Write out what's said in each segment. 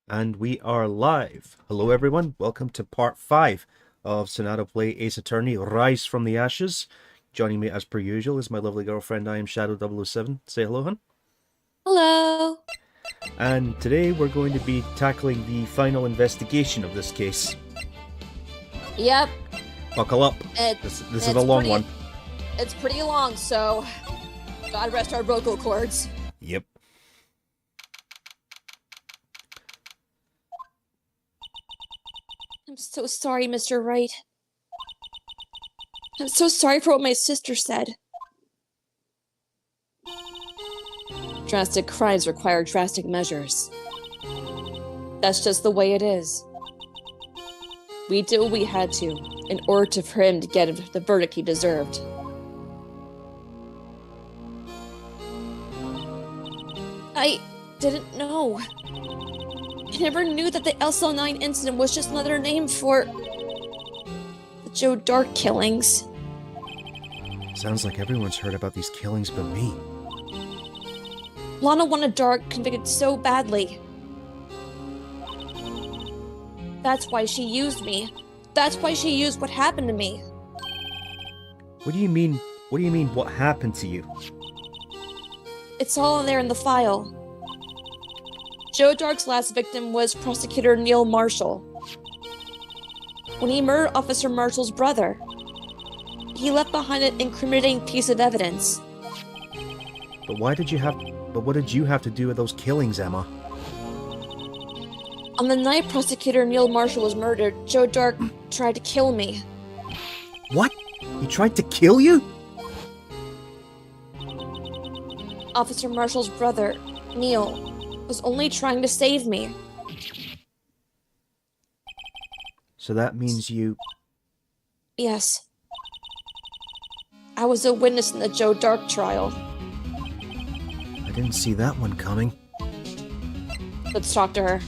And we are live. Hello everyone, welcome to part 5 of Sonadow Play Ace Attorney Rise from the Ashes. Joining me as per usual is my lovely girlfriend IMShadow 007. Say hello, hun. Hello. And today we're going to be tackling the final investigation of this case. Yep. Buckle up. This is a long one. It's pretty long, so God rest our vocal cords. Yep. I'm so sorry, Mr. Wright. I'm so sorry for what my sister said. Drastic crimes require drastic measures. That's just the way it is. We did what we had to in order for him to get the verdict he deserved. I didn't know. I never knew that the SL9 incident was just another name for the Joe Dark killings. Sounds like everyone's heard about these killings but me. Lana wanted Dark convicted so badly. That's why she used me. That's why she used what happened to me. What do you mean? What do you mean, what happened to you? It's all in there in the file. Joe Dark's last victim was Prosecutor Neil Marshall. When he murdered Officer Marshall's brother, he left behind an incriminating piece of evidence. But what did you have to do with those killings, Emma? On the night Prosecutor Neil Marshall was murdered, Joe Dark tried to kill me. What? He tried to kill you? Officer Marshall's brother, Neil, was only trying to save me. So that means you... Yes. I was a witness in the Joe Dark trial. I didn't see that one coming. Let's talk to her.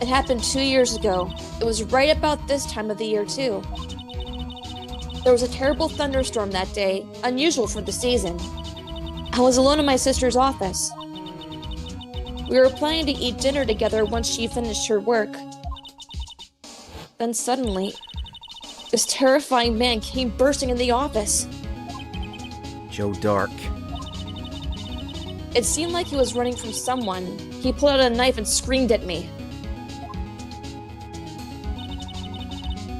It happened 2 years ago. It was right about this time of the year, too. There was a terrible thunderstorm that day, unusual for the season. I was alone in my sister's office. We were planning to eat dinner together once she finished her work. Then suddenly, this terrifying man came bursting in the office. Joe Dark. It seemed like he was running from someone. He pulled out a knife and screamed at me.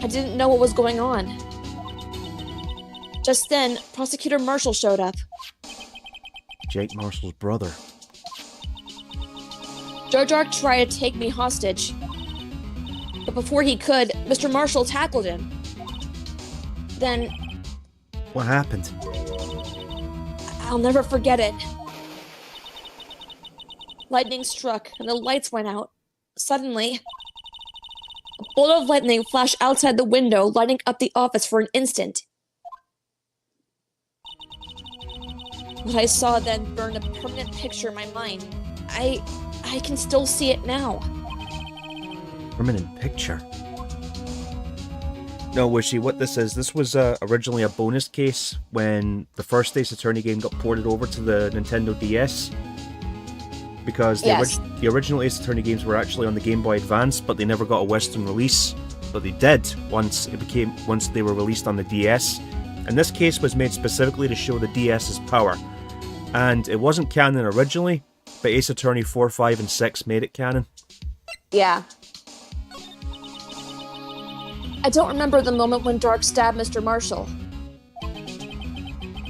I didn't know what was going on. Just then, Prosecutor Marshall showed up. Jake Marshall's brother. Joe Dark tried to take me hostage. But before he could, Mr. Marshall tackled him. Then, What happened? I'll never forget it. Lightning struck and the lights went out. Suddenly, a bolt of lightning flashed outside the window, lighting up the office for an instant. What I saw then burned a permanent picture in my mind. I can still see it now. Permanent picture? No, Wishy, what this was originally a bonus case when the first Ace Attorney game got ported over to the Nintendo DS. Because the original Ace Attorney games were actually on the Game Boy Advance, but they never got a Western release. But they did once they were released on the DS. And this case was made specifically to show the DS's power. And it wasn't canon originally, but Ace Attorney 4, 5, and 6 made it canon. Yeah. I don't remember the moment when Dark stabbed Mr. Marshall.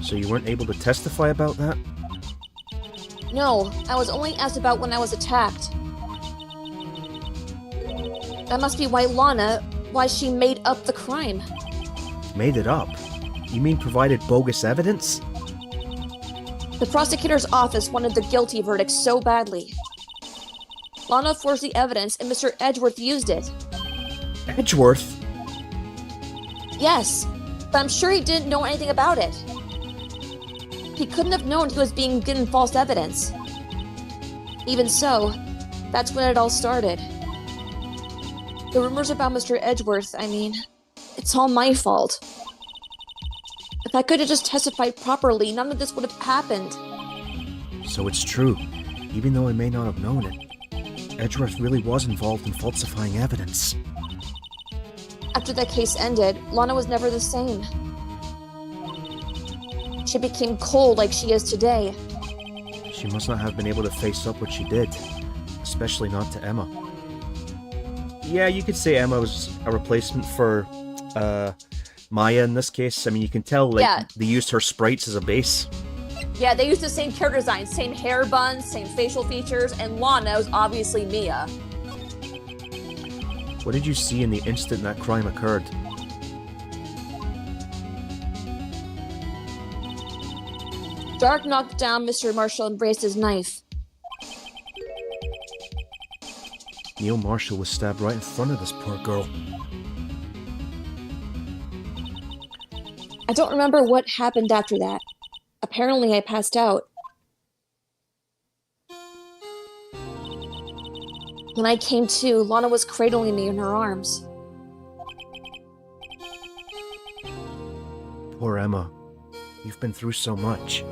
So you weren't able to testify about that? No, I was only asked about when I was attacked. That must be why she made up the crime. Made it up? You mean provided bogus evidence? The prosecutor's office wanted the guilty verdict so badly. Lana forged the evidence and Mr. Edgeworth used it. Edgeworth? Yes, but I'm sure he didn't know anything about it. He couldn't have known he was being given false evidence. Even so, that's when it all started. The rumors about Mr. Edgeworth, it's all my fault. If I could have just testified properly, none of this would have happened. So it's true, even though I may not have known it. Edgeworth really was involved in falsifying evidence. After that case ended, Lana was never the same. She became cold like she is today. She must not have been able to face up what she did, especially not to Emma. Yeah, you could say Emma was a replacement for Maya in this case. I mean, you can tell they used her sprites as a base. Yeah, they used the same character design, same hair buns, same facial features, and Lana was obviously Mia. What did you see in the instant that crime occurred? Dark knocked down Mr. Marshall and raised his knife. Neil Marshall was stabbed right in front of this poor girl. I don't remember what happened after that. Apparently I passed out. When I came to, Lana was cradling me in her arms. Poor Emma. You've been through so much.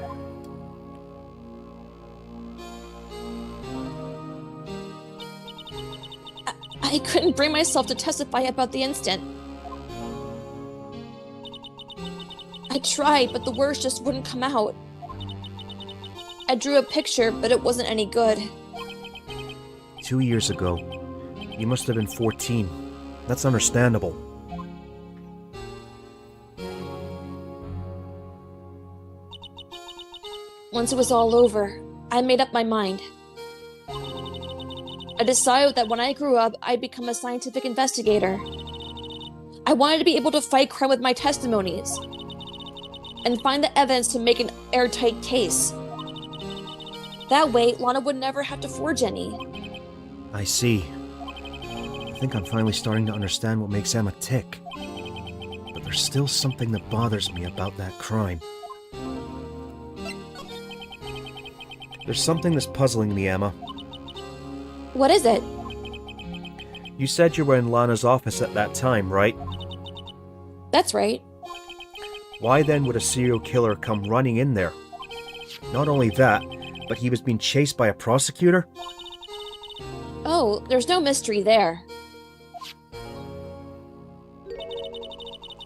I couldn't bring myself to testify about the incident. I tried, but the words just wouldn't come out. I drew a picture, but it wasn't any good. 2 years ago, you must have been 14. That's understandable. Once it was all over, I made up my mind. I decided that when I grew up, I'd become a scientific investigator. I wanted to be able to fight crime with my testimonies and find the evidence to make an airtight case. That way, Lana would never have to forge any. I see. I think I'm finally starting to understand what makes Emma tick. But there's still something that bothers me about that crime. There's something that's puzzling me, Emma. What is it? You said you were in Lana's office at that time, right? That's right. Why then would a serial killer come running in there? Not only that, but he was being chased by a prosecutor? Oh, there's no mystery there.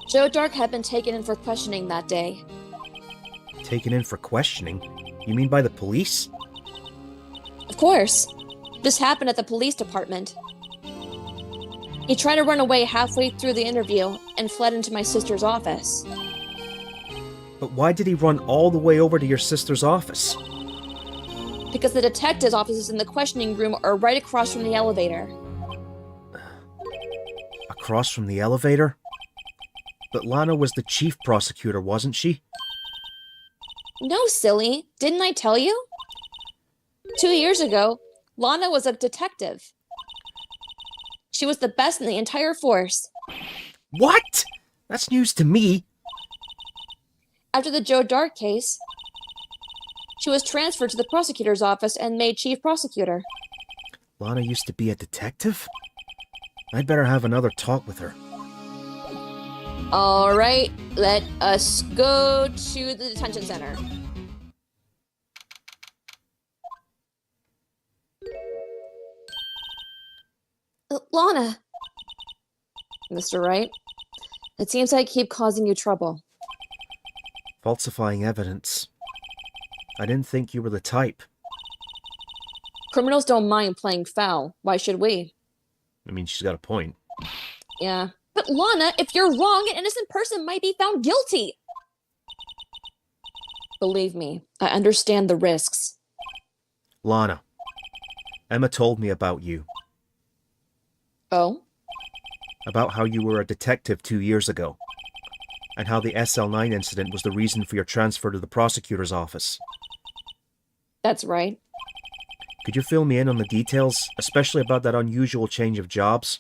Joe Dark had been taken in for questioning that day. Taken in for questioning? You mean by the police? Of course. This happened at the police department. He tried to run away halfway through the interview and fled into my sister's office. But why did he run all the way over to your sister's office? Because the detective's offices in the questioning room are right across from the elevator. Across from the elevator? But Lana was the chief prosecutor, wasn't she? No, silly. Didn't I tell you? 2 years ago, Lana was a detective. She was the best in the entire force. What? That's news to me. After the Joe Dark case, she was transferred to the prosecutor's office and made chief prosecutor. Lana used to be a detective? I'd better have another talk with her. All right, let us go to the detention center. Lana! Mr. Wright, it seems I keep causing you trouble. Falsifying evidence. I didn't think you were the type. Criminals don't mind playing foul. Why should we? I mean, she's got a point. Yeah. But Lana, if you're wrong, an innocent person might be found guilty. Believe me, I understand the risks. Lana, Emma told me about you. Oh? About how you were a detective 2 years ago. And how the SL9 incident was the reason for your transfer to the prosecutor's office. That's right. Could you fill me in on the details, especially about that unusual change of jobs?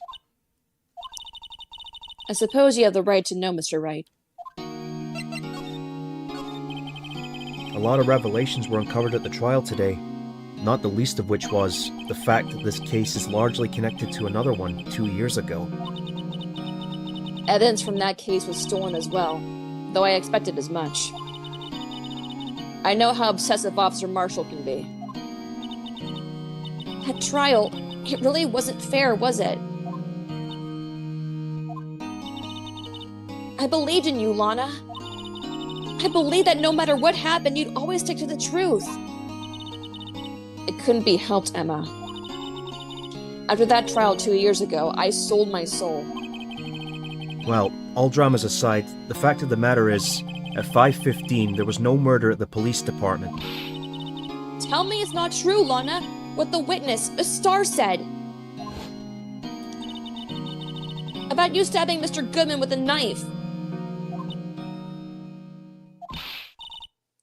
I suppose you have the right to know, Mr. Wright. A lot of revelations were uncovered at the trial today, not the least of which was the fact that this case is largely connected to another one 2 years ago. Evidence from that case was stolen as well, though I expected as much. I know how obsessive Officer Marshall can be. That trial, it really wasn't fair, was it? I believed in you, Lana. I believed that no matter what happened, you'd always stick to the truth. It couldn't be helped, Emma. After that trial 2 years ago, I sold my soul. Well, all dramas aside, the fact of the matter is, at 5:15, there was no murder at the police department. Tell me it's not true, Lana. What the witness, a star, said. About you stabbing Mr. Goodman with a knife.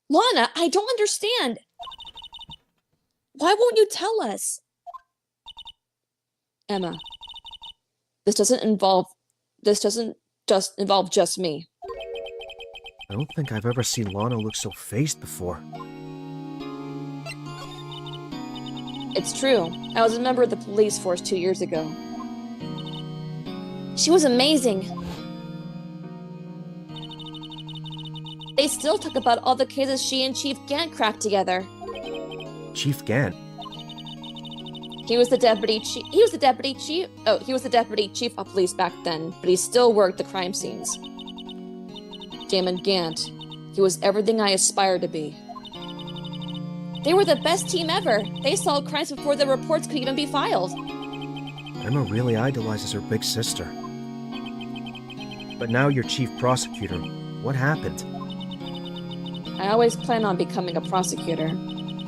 Lana, I don't understand. Why won't you tell us? Emma, this doesn't just involve just me. I don't think I've ever seen Lana look so phased before. It's true. I was a member of the police force 2 years ago. She was amazing. They still talk about all the cases she and Chief Gant cracked together. Chief Gant? He was the deputy chief of police back then, but he still worked the crime scenes. Damon Gant. He was everything I aspired to be. They were the best team ever. They solved crimes before the reports could even be filed. Emma really idolizes her big sister. But now you're chief prosecutor. What happened? I always planned on becoming a prosecutor.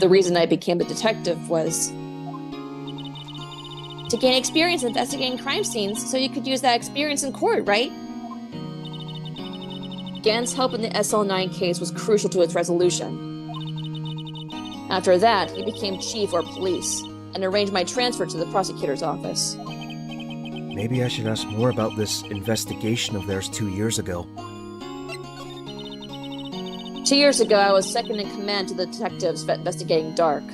The reason I became a detective was to gain experience investigating crime scenes so you could use that experience in court, right? Gant's help in the SL9 case was crucial to its resolution. After that, he became chief or police and arranged my transfer to the prosecutor's office. Maybe I should ask more about this investigation of theirs 2 years ago. 2 years ago, I was second in command to the detectives investigating Dark.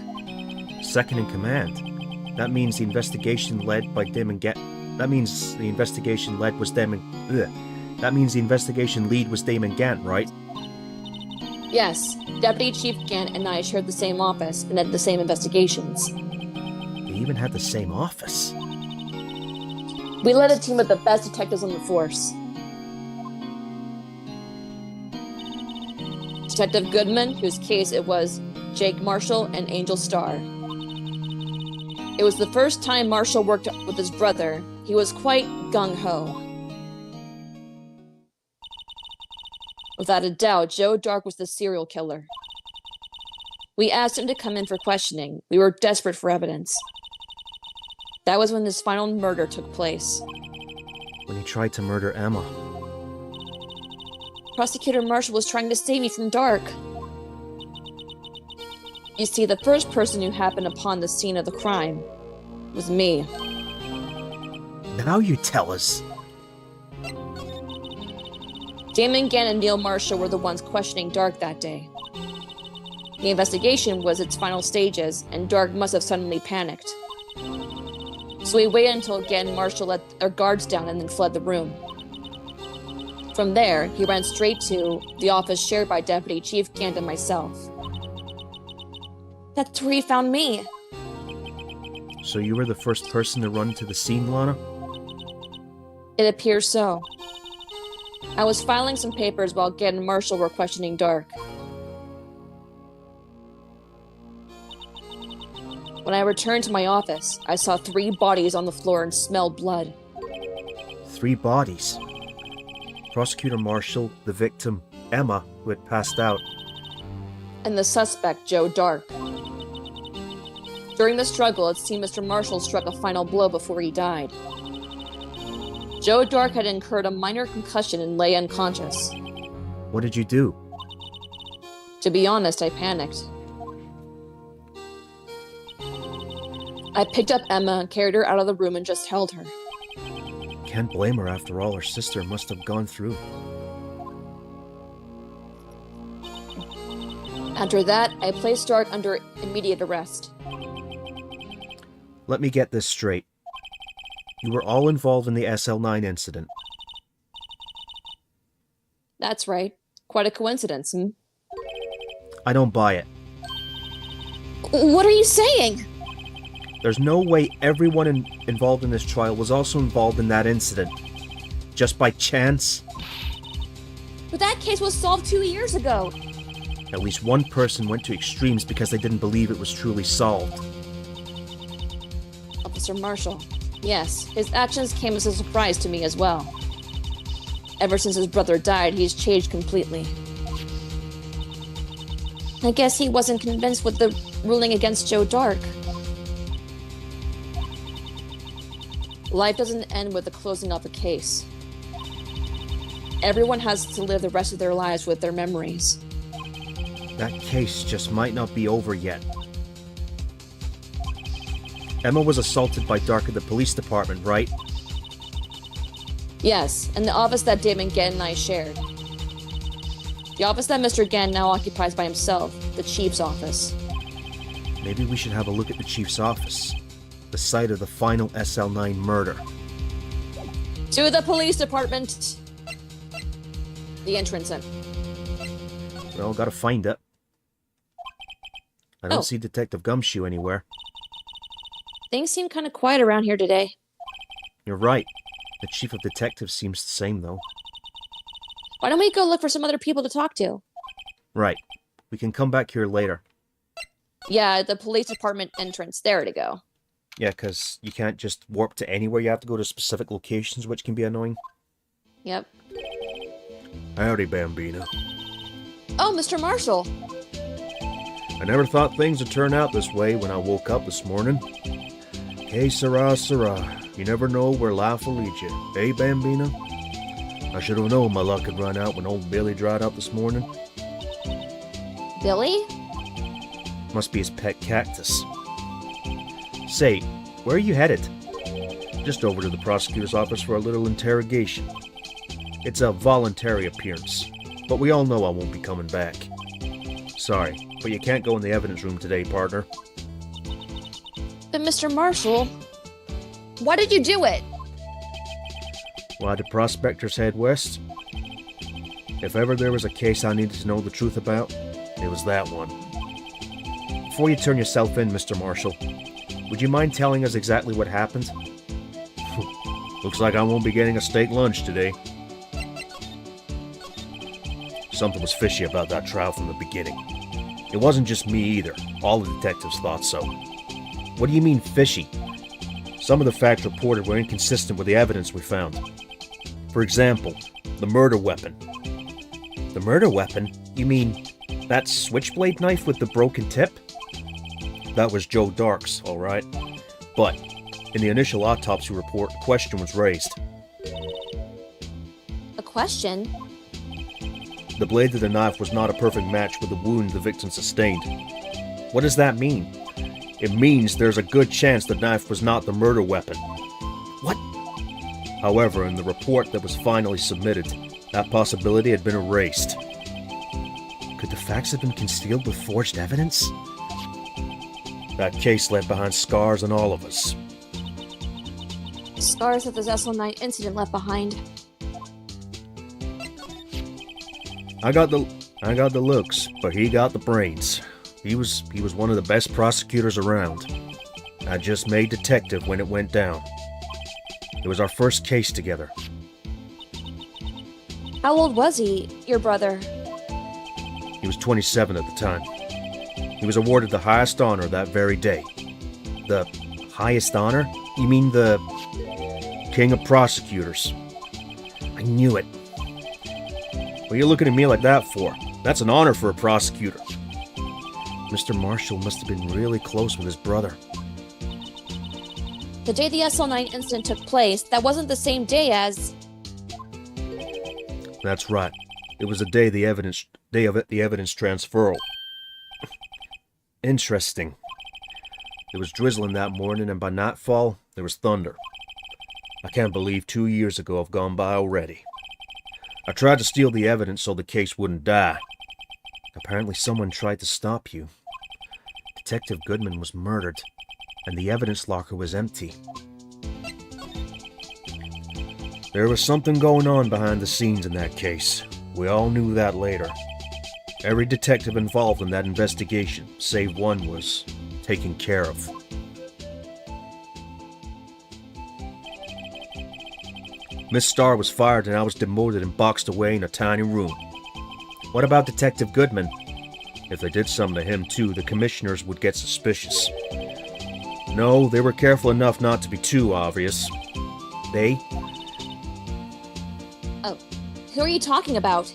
Second in command? That means the investigation led by Damon Gant. That means the investigation lead was Damon Gant, right? Yes, Deputy Chief Gant and I shared the same office and had the same investigations. They even had the same office. We led a team of the best detectives on the force. Detective Goodman, whose case it was, Jake Marshall, and Angel Starr. It was the first time Marshall worked with his brother. He was quite gung-ho. Without a doubt, Joe Dark was the serial killer. We asked him to come in for questioning. We were desperate for evidence. That was when his final murder took place. When he tried to murder Emma. Prosecutor Marshall was trying to save me from Dark. You see, the first person who happened upon the scene of the crime was me. Now you tell us. Damon Gant and Neil Marshall were the ones questioning Dark that day. The investigation was its final stages, and Dark must have suddenly panicked. So we waited until Gant and Marshall let their guards down and then fled the room. From there, he ran straight to the office shared by Deputy Chief Gant and myself. That's where he found me. So you were the first person to run to the scene, Lana? It appears so. I was filing some papers while Gant and Marshall were questioning Dark. When I returned to my office, I saw 3 bodies on the floor and smelled blood. 3 bodies? Prosecutor Marshall, the victim, Emma, who had passed out, and the suspect, Joe Dark. During the struggle, it seemed Mr. Marshall struck a final blow before he died. Joe Dark had incurred a minor concussion and lay unconscious. What did you do? To be honest, I panicked. I picked up Emma and carried her out of the room and just held her. Can't blame her after all her sister must have gone through. After that, I placed Dark under immediate arrest. Let me get this straight. You were all involved in the SL9 incident. That's right. Quite a coincidence, hmm? I don't buy it. What are you saying? There's no way everyone involved in this trial was also involved in that incident. Just by chance? But that case was solved 2 years ago. At least one person went to extremes because they didn't believe it was truly solved. Officer Marshall. Yes, his actions came as a surprise to me as well. Ever since his brother died, he's changed completely. I guess he wasn't convinced with the ruling against Joe Dark. Life doesn't end with the closing of a case. Everyone has to live the rest of their lives with their memories. That case just might not be over yet. Emma was assaulted by Dark at the police department, right? Yes, and the office that Damon Gant and I shared. The office that Mr. Gant now occupies by himself, the Chief's office. Maybe we should have a look at the Chief's office. The site of the final SL9 murder. To the police department! The entrance. Well, gotta find it. I don't see Detective Gumshoe anywhere. Things seem kind of quiet around here today. You're right. The chief of detectives seems the same, though. Why don't we go look for some other people to talk to? Right. We can come back here later. Yeah, the police department entrance. There to go. Yeah, because you can't just warp to anywhere. You have to go to specific locations, which can be annoying. Yep. Howdy, Bambina. Oh, Mr. Marshall. I never thought things would turn out this way when I woke up this morning. Que sera, sera. You never know where life will lead you. Eh, Bambina? I should have known my luck had run out when old Billy dried up this morning. Billy? Must be his pet cactus. Say, where are you headed? Just over to the prosecutor's office for a little interrogation. It's a voluntary appearance, but we all know I won't be coming back. Sorry, but you can't go in the evidence room today, partner. But Mr. Marshall, why did you do it? Why did prospectors head west? If ever there was a case I needed to know the truth about, it was that one. Before you turn yourself in, Mr. Marshall, would you mind telling us exactly what happened? Looks like I won't be getting a steak lunch today. Something was fishy about that trial from the beginning. It wasn't just me either. All the detectives thought so. What do you mean fishy? Some of the facts reported were inconsistent with the evidence we found. For example, the murder weapon. The murder weapon? You mean that switchblade knife with the broken tip? That was Joe Dark's, all right. But in the initial autopsy report, a question was raised. A question? The blade of the knife was not a perfect match with the wound the victim sustained. What does that mean? It means there's a good chance the knife was not the murder weapon. What? However, in the report that was finally submitted, that possibility had been erased. Could the facts have been concealed with forged evidence? That case left behind scars on all of us. Scars that the SL9 incident left behind. I got the looks, but he got the brains. He was one of the best prosecutors around. I just made detective when it went down. It was our first case together. How old was he, your brother? He was 27 at the time. He was awarded the highest honor that very day. The highest honor? You mean the King of Prosecutors? I knew it. What are you looking at me like that for? That's an honor for a prosecutor. Mr. Marshall must have been really close with his brother. The day the SL9 incident took place, that wasn't the same day as... That's right. It was the day of the evidence transferal. Interesting. It was drizzling that morning, and by nightfall, there was thunder. I can't believe 2 years ago have gone by already. I tried to steal the evidence so the case wouldn't die. Apparently someone tried to stop you. Detective Goodman was murdered, and the evidence locker was empty. There was something going on behind the scenes in that case. We all knew that later. Every detective involved in that investigation, save one, was taken care of. Miss Starr was fired and I was demoted and boxed away in a tiny room. What about Detective Goodman? If they did something to him too, the commissioners would get suspicious. No, they were careful enough not to be too obvious. They? Oh, who are you talking about?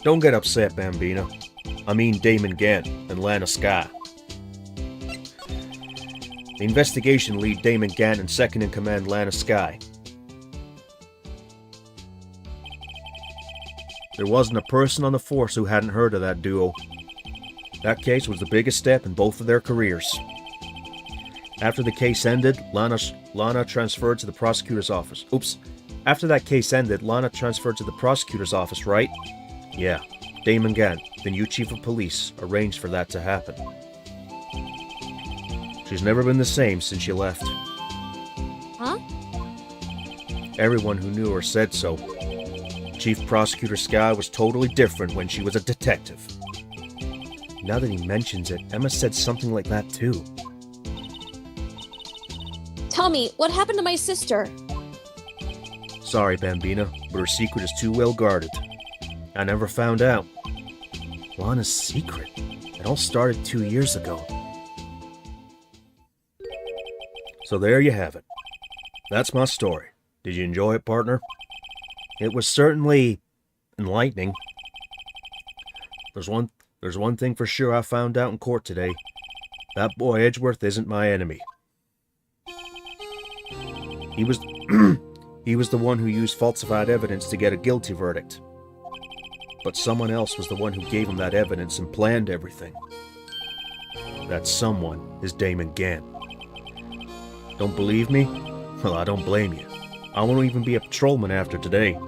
Don't get upset, Bambina. I mean Damon Gant and Lana Skye. The investigation lead Damon Gant and second-in-command Lana Skye. There wasn't a person on the force who hadn't heard of that duo. That case was the biggest step in both of their careers. After the case ended, Lana transferred to the prosecutor's office. Oops. After that case ended, Lana transferred to the prosecutor's office, right? Yeah. Damon Gant, the new chief of police, arranged for that to happen. She's never been the same since she left. Huh? Everyone who knew her said so. Chief Prosecutor Sky was totally different when she was a detective. Now that he mentions it, Emma said something like that too. Tell me, what happened to my sister? Sorry, Bambina, but her secret is too well guarded. I never found out. Lana's secret? It all started 2 years ago. So there you have it. That's my story. Did you enjoy it, partner? It was certainly enlightening. There's one thing for sure I found out in court today. That boy Edgeworth isn't my enemy. He was he was the one who used falsified evidence to get a guilty verdict. But someone else was the one who gave him that evidence and planned everything. That someone is Damon Gant. Don't believe me? Well, I don't blame you. I won't even be a patrolman after today.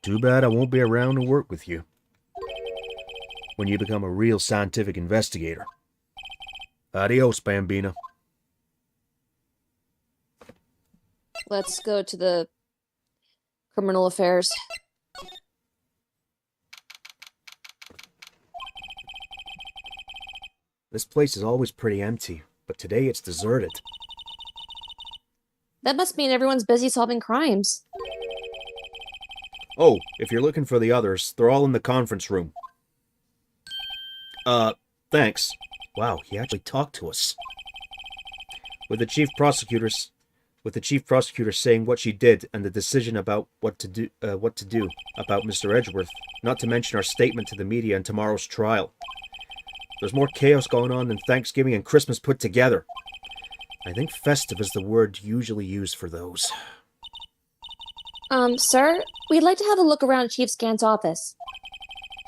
Too bad I won't be around to work with you when you become a real scientific investigator. Adios, Bambina. Let's go to the criminal affairs. This place is always pretty empty, but today it's deserted. That must mean everyone's busy solving crimes. Oh, if you're looking for the others, they're all in the conference room. Thanks. Wow, he actually talked to us. With the chief prosecutor saying what she did and the decision about what to do about Mr. Edgeworth, not to mention our statement to the media and tomorrow's trial. There's more chaos going on than Thanksgiving and Christmas put together. I think festive is the word usually used for those. Sir, we'd like to have a look around Chief Gant's office.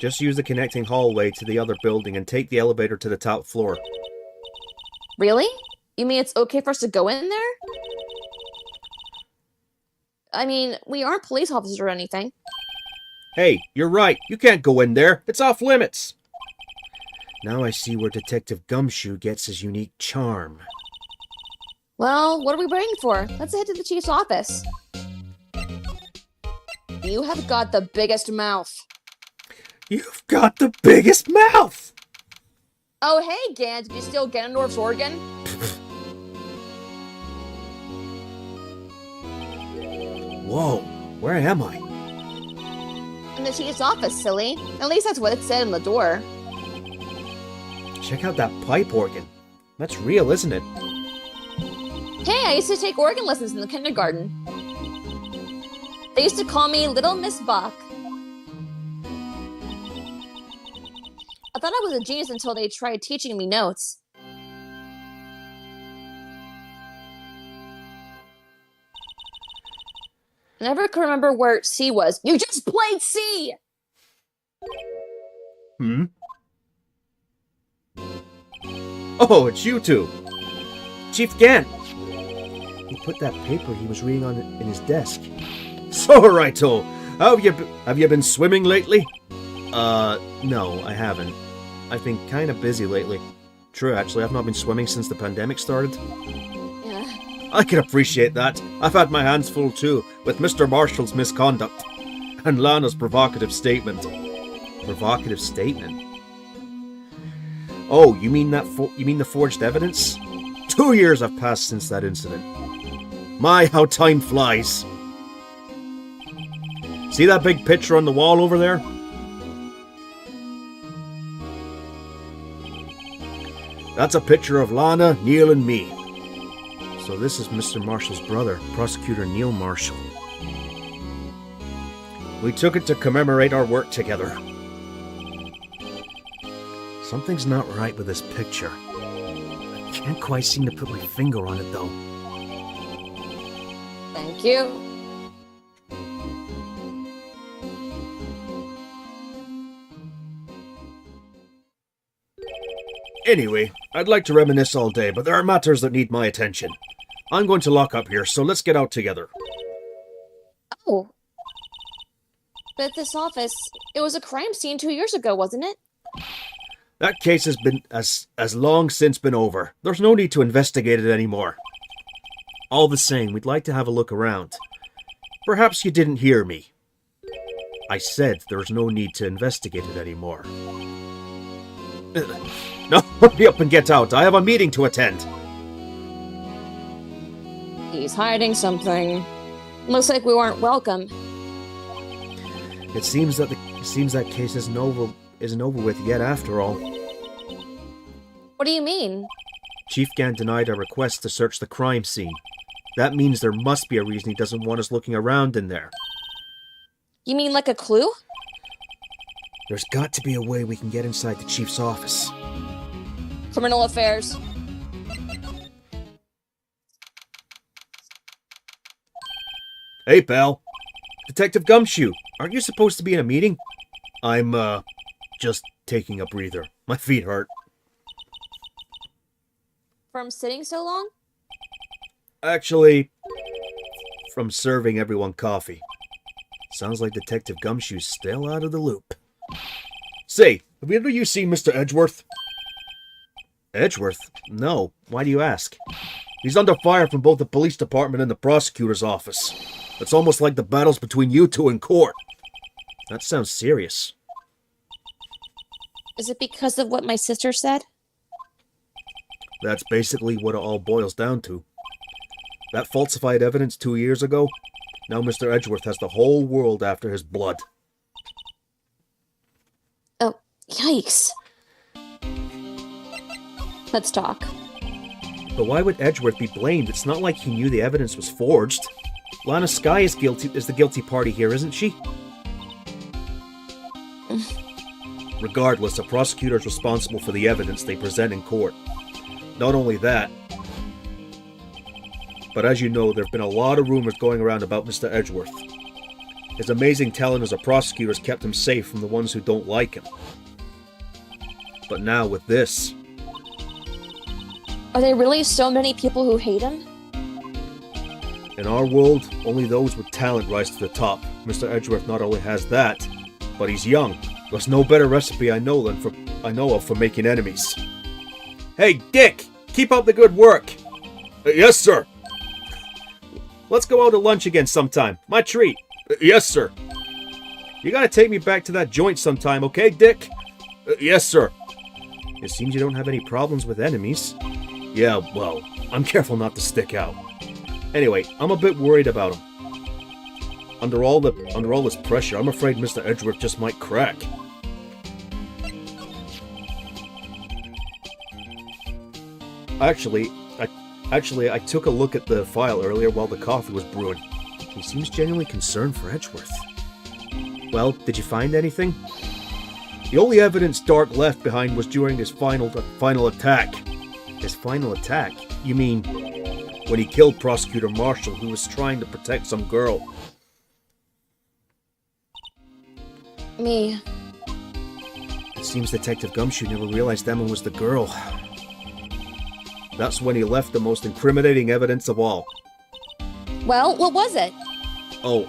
Just use the connecting hallway to the other building and take the elevator to the top floor. Really? You mean it's okay for us to go in there? I mean, we aren't police officers or anything. Hey, you're right. You can't go in there. It's off limits. Now I see where Detective Gumshoe gets his unique charm. Well, what are we waiting for? Let's head to the chief's office. You have got the biggest mouth. You've got the biggest mouth! Oh, hey, Gant, did you steal Ganondorf's organ? Whoa, where am I? In the chief's office, silly. At least that's what it said on the door. Check out that pipe organ. That's real, isn't it? Hey, I used to take organ lessons in the kindergarten. They used to call me Little Miss Bach. I thought I was a genius until they tried teaching me notes. I never could remember where C was. You just played C! Hmm? Oh, it's you two. Chief Gant. He put that paper he was reading on in his desk. So, righto. Have you been swimming lately? No, I haven't. I've been kind of busy lately. True, actually, I've not been swimming since the pandemic started. Yeah. I can appreciate that. I've had my hands full too, with Mr. Marshall's misconduct. And Lana's provocative statement. Provocative statement? Oh, you mean the forged evidence? 2 years have passed since that incident. My, how time flies. See that big picture on the wall over there? That's a picture of Lana, Neil, and me. So this is Mr. Marshall's brother, Prosecutor Neil Marshall. We took it to commemorate our work together. Something's not right with this picture. I can't quite seem to put my finger on it, though. Thank you. Anyway, I'd like to reminisce all day, but there are matters that need my attention. I'm going to lock up here, so let's get out together. Oh. But this office, it was a crime scene 2 years ago, wasn't it? That case has been as long since been over. There's no need to investigate it anymore. All the same, we'd like to have a look around. Perhaps you didn't hear me. I said there's no need to investigate it anymore. No, hurry up and get out. I have a meeting to attend. He's hiding something. Looks like we weren't welcome. It seems that case isn't over with yet after all. What do you mean? Chief Gant denied our request to search the crime scene. That means there must be a reason he doesn't want us looking around in there. You mean like a clue? There's got to be a way we can get inside the chief's office. Criminal affairs. Hey, pal. Detective Gumshoe, aren't you supposed to be in a meeting? I'm, just taking a breather. My feet hurt. From sitting so long? Actually, from serving everyone coffee. Sounds like Detective Gumshoe's still out of the loop. Say, have either of you seen Mr. Edgeworth? Edgeworth? No. Why do you ask? He's under fire from both the police department and the prosecutor's office. It's almost like the battles between you two in court. That sounds serious. Is it because of what my sister said? That's basically what it all boils down to. That falsified evidence 2 years ago, now Mr. Edgeworth has the whole world after his blood. Oh, yikes. Let's talk. But why would Edgeworth be blamed? It's not like he knew the evidence was forged. Lana Skye is the guilty party here, isn't she? Regardless, the prosecutor is responsible for the evidence they present in court. Not only that, but as you know, there have been a lot of rumors going around about Mr. Edgeworth. His amazing talent as a prosecutor has kept him safe from the ones who don't like him. But now with this... Are there really so many people who hate him? In our world, only those with talent rise to the top. Mr. Edgeworth not only has that, but he's young. There's no better recipe I know of for making enemies. Hey, Dick! Keep up the good work! Yes, sir! Let's go out to lunch again sometime. My treat. Yes, sir. You gotta take me back to that joint sometime, okay, Dick? Yes, sir. It seems you don't have any problems with enemies. Yeah, well, I'm careful not to stick out. Anyway, I'm a bit worried about him. Under all this pressure, I'm afraid Mr. Edgeworth just might crack. Actually, I took a look at the file earlier while the coffee was brewing. He seems genuinely concerned for Edgeworth. Well, did you find anything? The only evidence Dark left behind was during his final attack. His final attack? You mean when he killed Prosecutor Marshall, who was trying to protect some girl? Me. It seems Detective Gumshoe never realized Emma was the girl. That's when he left the most incriminating evidence of all. Well, what was it? Oh,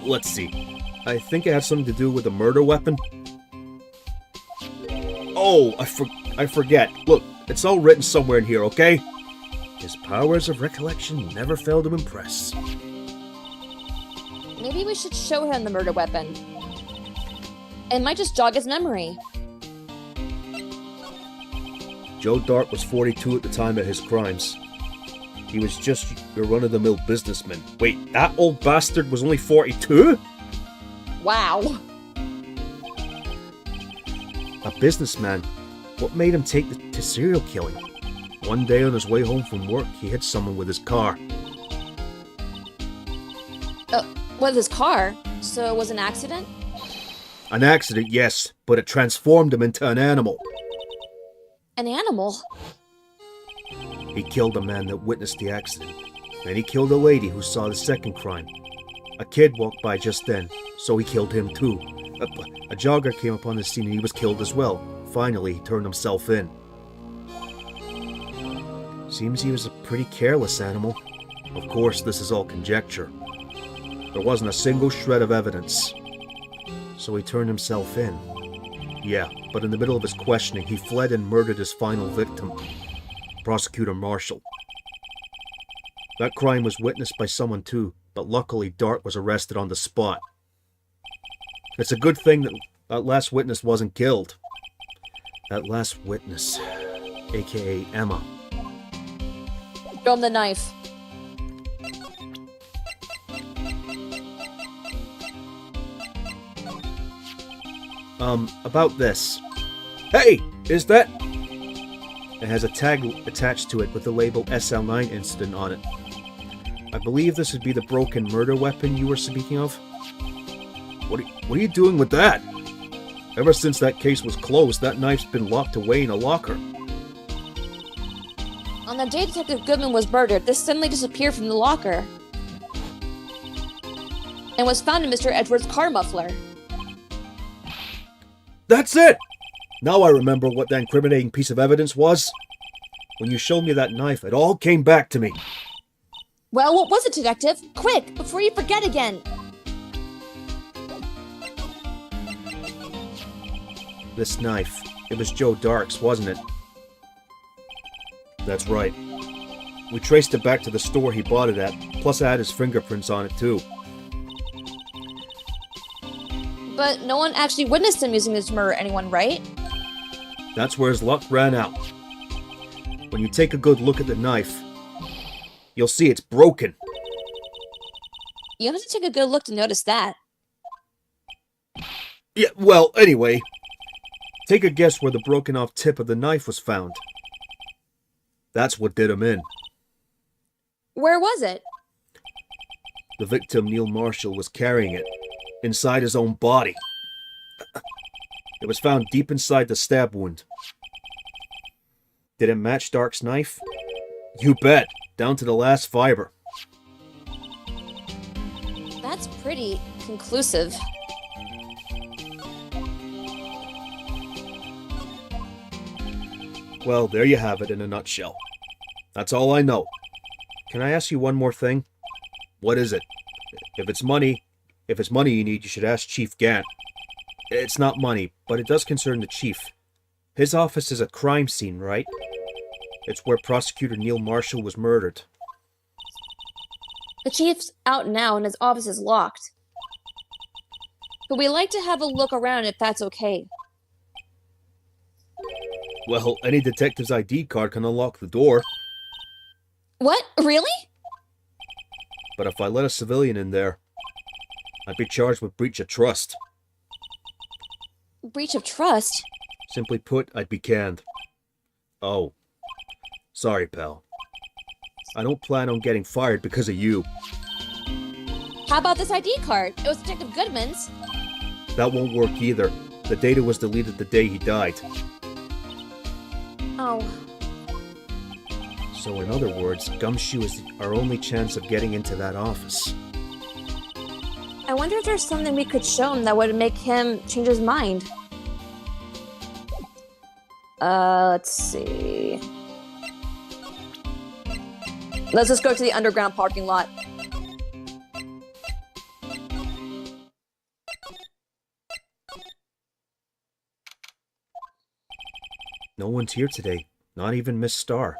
let's see. I think it had something to do with a murder weapon. Oh, I forget. Look, it's all written somewhere in here, okay? His powers of recollection never fail to impress. Maybe we should show him the murder weapon. It might just jog his memory. Joe Dark was 42 at the time of his crimes. He was just your run-of-the-mill businessman. Wait, that old bastard was only 42? Wow. A businessman? What made him take to serial killing? One day on his way home from work, he hit someone with his car. With his car? So it was an accident? An accident, yes, but it transformed him into an animal. An animal? He killed a man that witnessed the accident. Then he killed a lady who saw the second crime. A kid walked by just then, so he killed him too. A jogger came upon the scene and he was killed as well. Finally, he turned himself in. Seems he was a pretty careless animal. Of course, this is all conjecture. There wasn't a single shred of evidence. So he turned himself in. Yeah, but in the middle of his questioning, he fled and murdered his final victim, Prosecutor Marshall. That crime was witnessed by someone too, but luckily Dart was arrested on the spot. It's a good thing that that last witness wasn't killed. That last witness, aka Emma. Show him the knife. About this. Hey! Is that... It has a tag attached to it with the label SL9 incident on it. I believe this would be the broken murder weapon you were speaking of. What are you doing with that? Ever since that case was closed, that knife's been locked away in a locker. On the day Detective Goodman was murdered, this suddenly disappeared from the locker. And was found in Mr. Edwards' car muffler. That's it! Now I remember what that incriminating piece of evidence was. When you showed me that knife, it all came back to me. Well, what was it, Detective? Quick, before you forget again! This knife. It was Joe Dark's, wasn't it? That's right. We traced it back to the store he bought it at, plus it had his fingerprints on it too. But no one actually witnessed him using this to murder anyone, right? That's where his luck ran out. When you take a good look at the knife, you'll see it's broken. You don't have to take a good look to notice that. Yeah, well, anyway. Take a guess where the broken off tip of the knife was found. That's what did him in. Where was it? The victim, Neil Marshall, was carrying it inside his own body. It was found deep inside the stab wound. Did it match Dark's knife? You bet, down to the last fiber. That's pretty conclusive. Well, there you have it in a nutshell. That's all I know. Can I ask you one more thing? What is it? If it's money you need, you should ask Chief Gant. It's not money, but it does concern the chief. His office is a crime scene, right? It's where Prosecutor Neil Marshall was murdered. The chief's out now and his office is locked. But we'd like to have a look around if that's okay. Well, any detective's ID card can unlock the door. What? Really? But if I let a civilian in there, I'd be charged with breach of trust. Breach of trust? Simply put, I'd be canned. Oh. Sorry, pal. I don't plan on getting fired because of you. How about this ID card? It was Detective Goodman's. That won't work either. The data was deleted the day he died. Oh. So in other words, Gumshoe is our only chance of getting into that office. I wonder if there's something we could show him that would make him change his mind. Let's see. Let's just go to the underground parking lot. No one's here today, not even Miss Starr.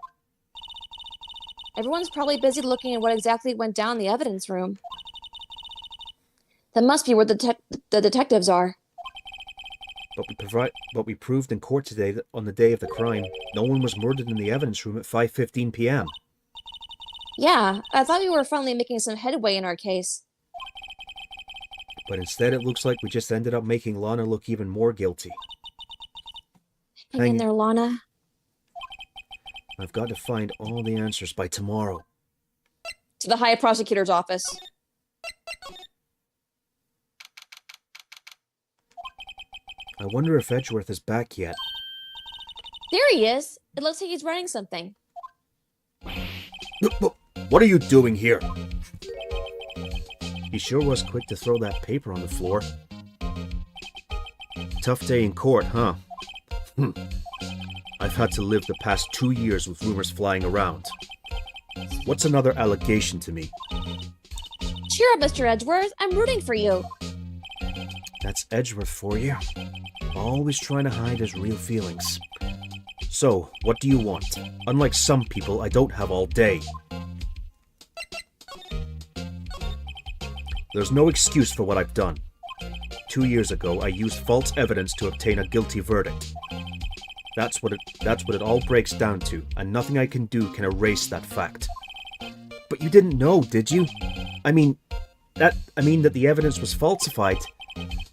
Everyone's probably busy looking at what exactly went down in the evidence room. That must be where the detectives are. But we proved in court today that on the day of the crime, no one was murdered in the evidence room at 5:15 p.m. Yeah, I thought we were finally making some headway in our case. But instead it looks like we just ended up making Lana look even more guilty. Hang in there, Lana. I've got to find all the answers by tomorrow. To the High Prosecutor's office. I wonder if Edgeworth is back yet. There he is. It looks like he's writing something. What are you doing here? He sure was quick to throw that paper on the floor. Tough day in court, huh? I've had to live the past 2 years with rumors flying around. What's another allegation to me? Cheer up, Mr. Edgeworth. I'm rooting for you. That's Edgeworth for you. Always trying to hide his real feelings. So, what do you want? Unlike some people, I don't have all day. There's no excuse for what I've done. 2 years ago, I used false evidence to obtain a guilty verdict. That's what it all breaks down to, and nothing I can do can erase that fact. But you didn't know, did you? I mean that the evidence was falsified.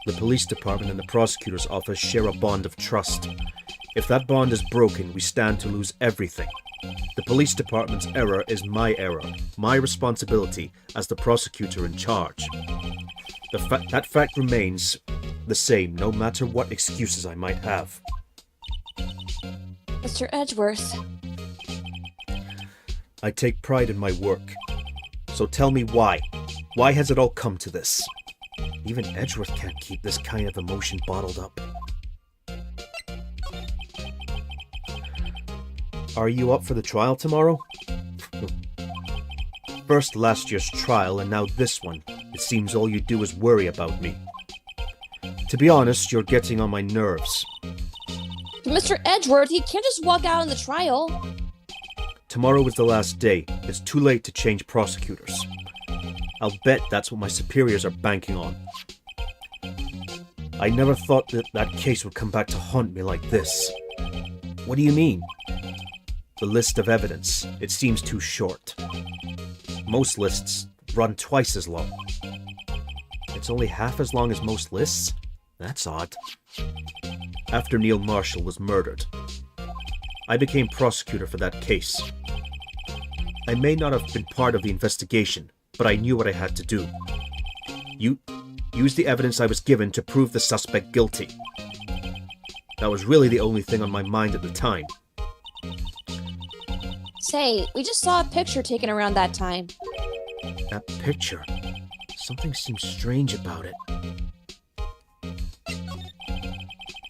The police department and the prosecutor's office share a bond of trust. If that bond is broken, we stand to lose everything. The police department's error is my error, my responsibility as the prosecutor in charge. That fact remains the same, no matter what excuses I might have. Mr. Edgeworth. I take pride in my work. So tell me why. Why has it all come to this? Even Edgeworth can't keep this kind of emotion bottled up. Are you up for the trial tomorrow? First last year's trial and now this one. It seems all you do is worry about me. To be honest, you're getting on my nerves. Mr. Edgeworth, he can't just walk out on the trial. Tomorrow is the last day. It's too late to change prosecutors. I'll bet that's what my superiors are banking on. I never thought that case would come back to haunt me like this. What do you mean? The list of evidence. It seems too short. Most lists run twice as long. It's only half as long as most lists? That's odd. After Neil Marshall was murdered, I became prosecutor for that case. I may not have been part of the investigation, but I knew what I had to do. Use the evidence I was given to prove the suspect guilty. That was really the only thing on my mind at the time. Say, we just saw a picture taken around that time. That picture? Something seems strange about it.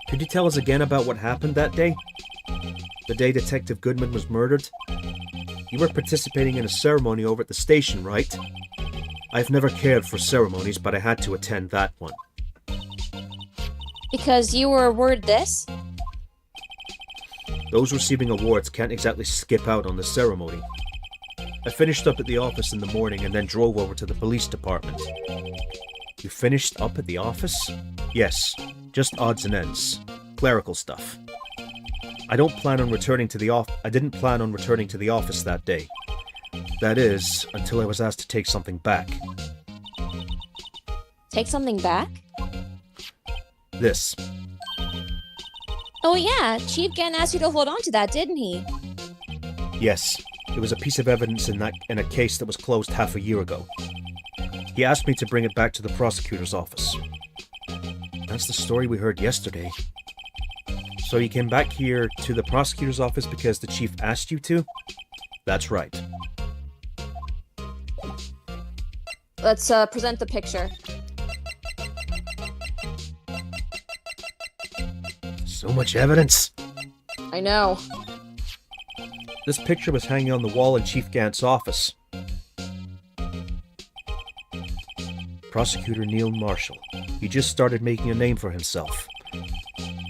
Could you tell us again about what happened that day? The day Detective Goodman was murdered? You were participating in a ceremony over at the station, right? I've never cared for ceremonies, but I had to attend that one. Because you were awarded this? Those receiving awards can't exactly skip out on the ceremony. I finished up at the office in the morning and then drove over to the police department. You finished up at the office? Yes, just odds and ends. Clerical stuff. I didn't plan on returning to the office that day. That is, until I was asked to take something back. Take something back? This. Oh yeah, Chief Gann asked you to hold on to that, didn't he? Yes, it was a piece of evidence in a case that was closed half a year ago. He asked me to bring it back to the prosecutor's office. That's the story we heard yesterday. So you came back here to the prosecutor's office because the chief asked you to? That's right. Let's present the picture. So much evidence. I know. This picture was hanging on the wall in Chief Gant's office. Prosecutor Neil Marshall. He just started making a name for himself.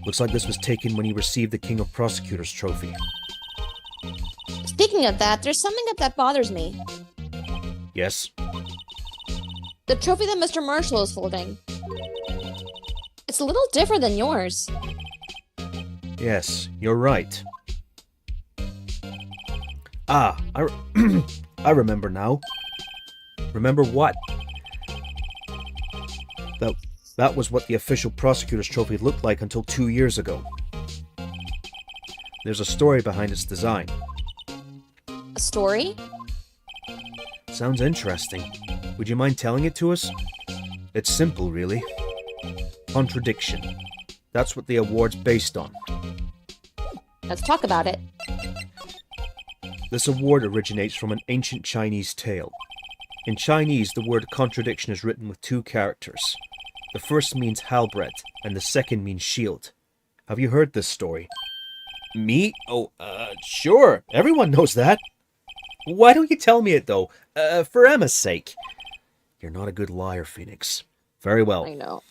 Looks like this was taken when he received the King of Prosecutors trophy. Speaking of that, there's something that bothers me. Yes? The trophy that Mr. Marshall is holding. It's a little different than yours. Yes, you're right. Ah, I remember now. Remember what? That was what the official prosecutor's trophy looked like until 2 years ago. There's a story behind its design. A story? Sounds interesting. Would you mind telling it to us? It's simple, really. Contradiction. That's what the award's based on. Let's talk about it. This award originates from an ancient Chinese tale. In Chinese, the word contradiction is written with 2 characters. The first means halberd, and the second means shield. Have you heard this story? Me? Oh, sure. Everyone knows that. Why don't you tell me it, though? For Emma's sake. You're not a good liar, Phoenix. Very well. I know.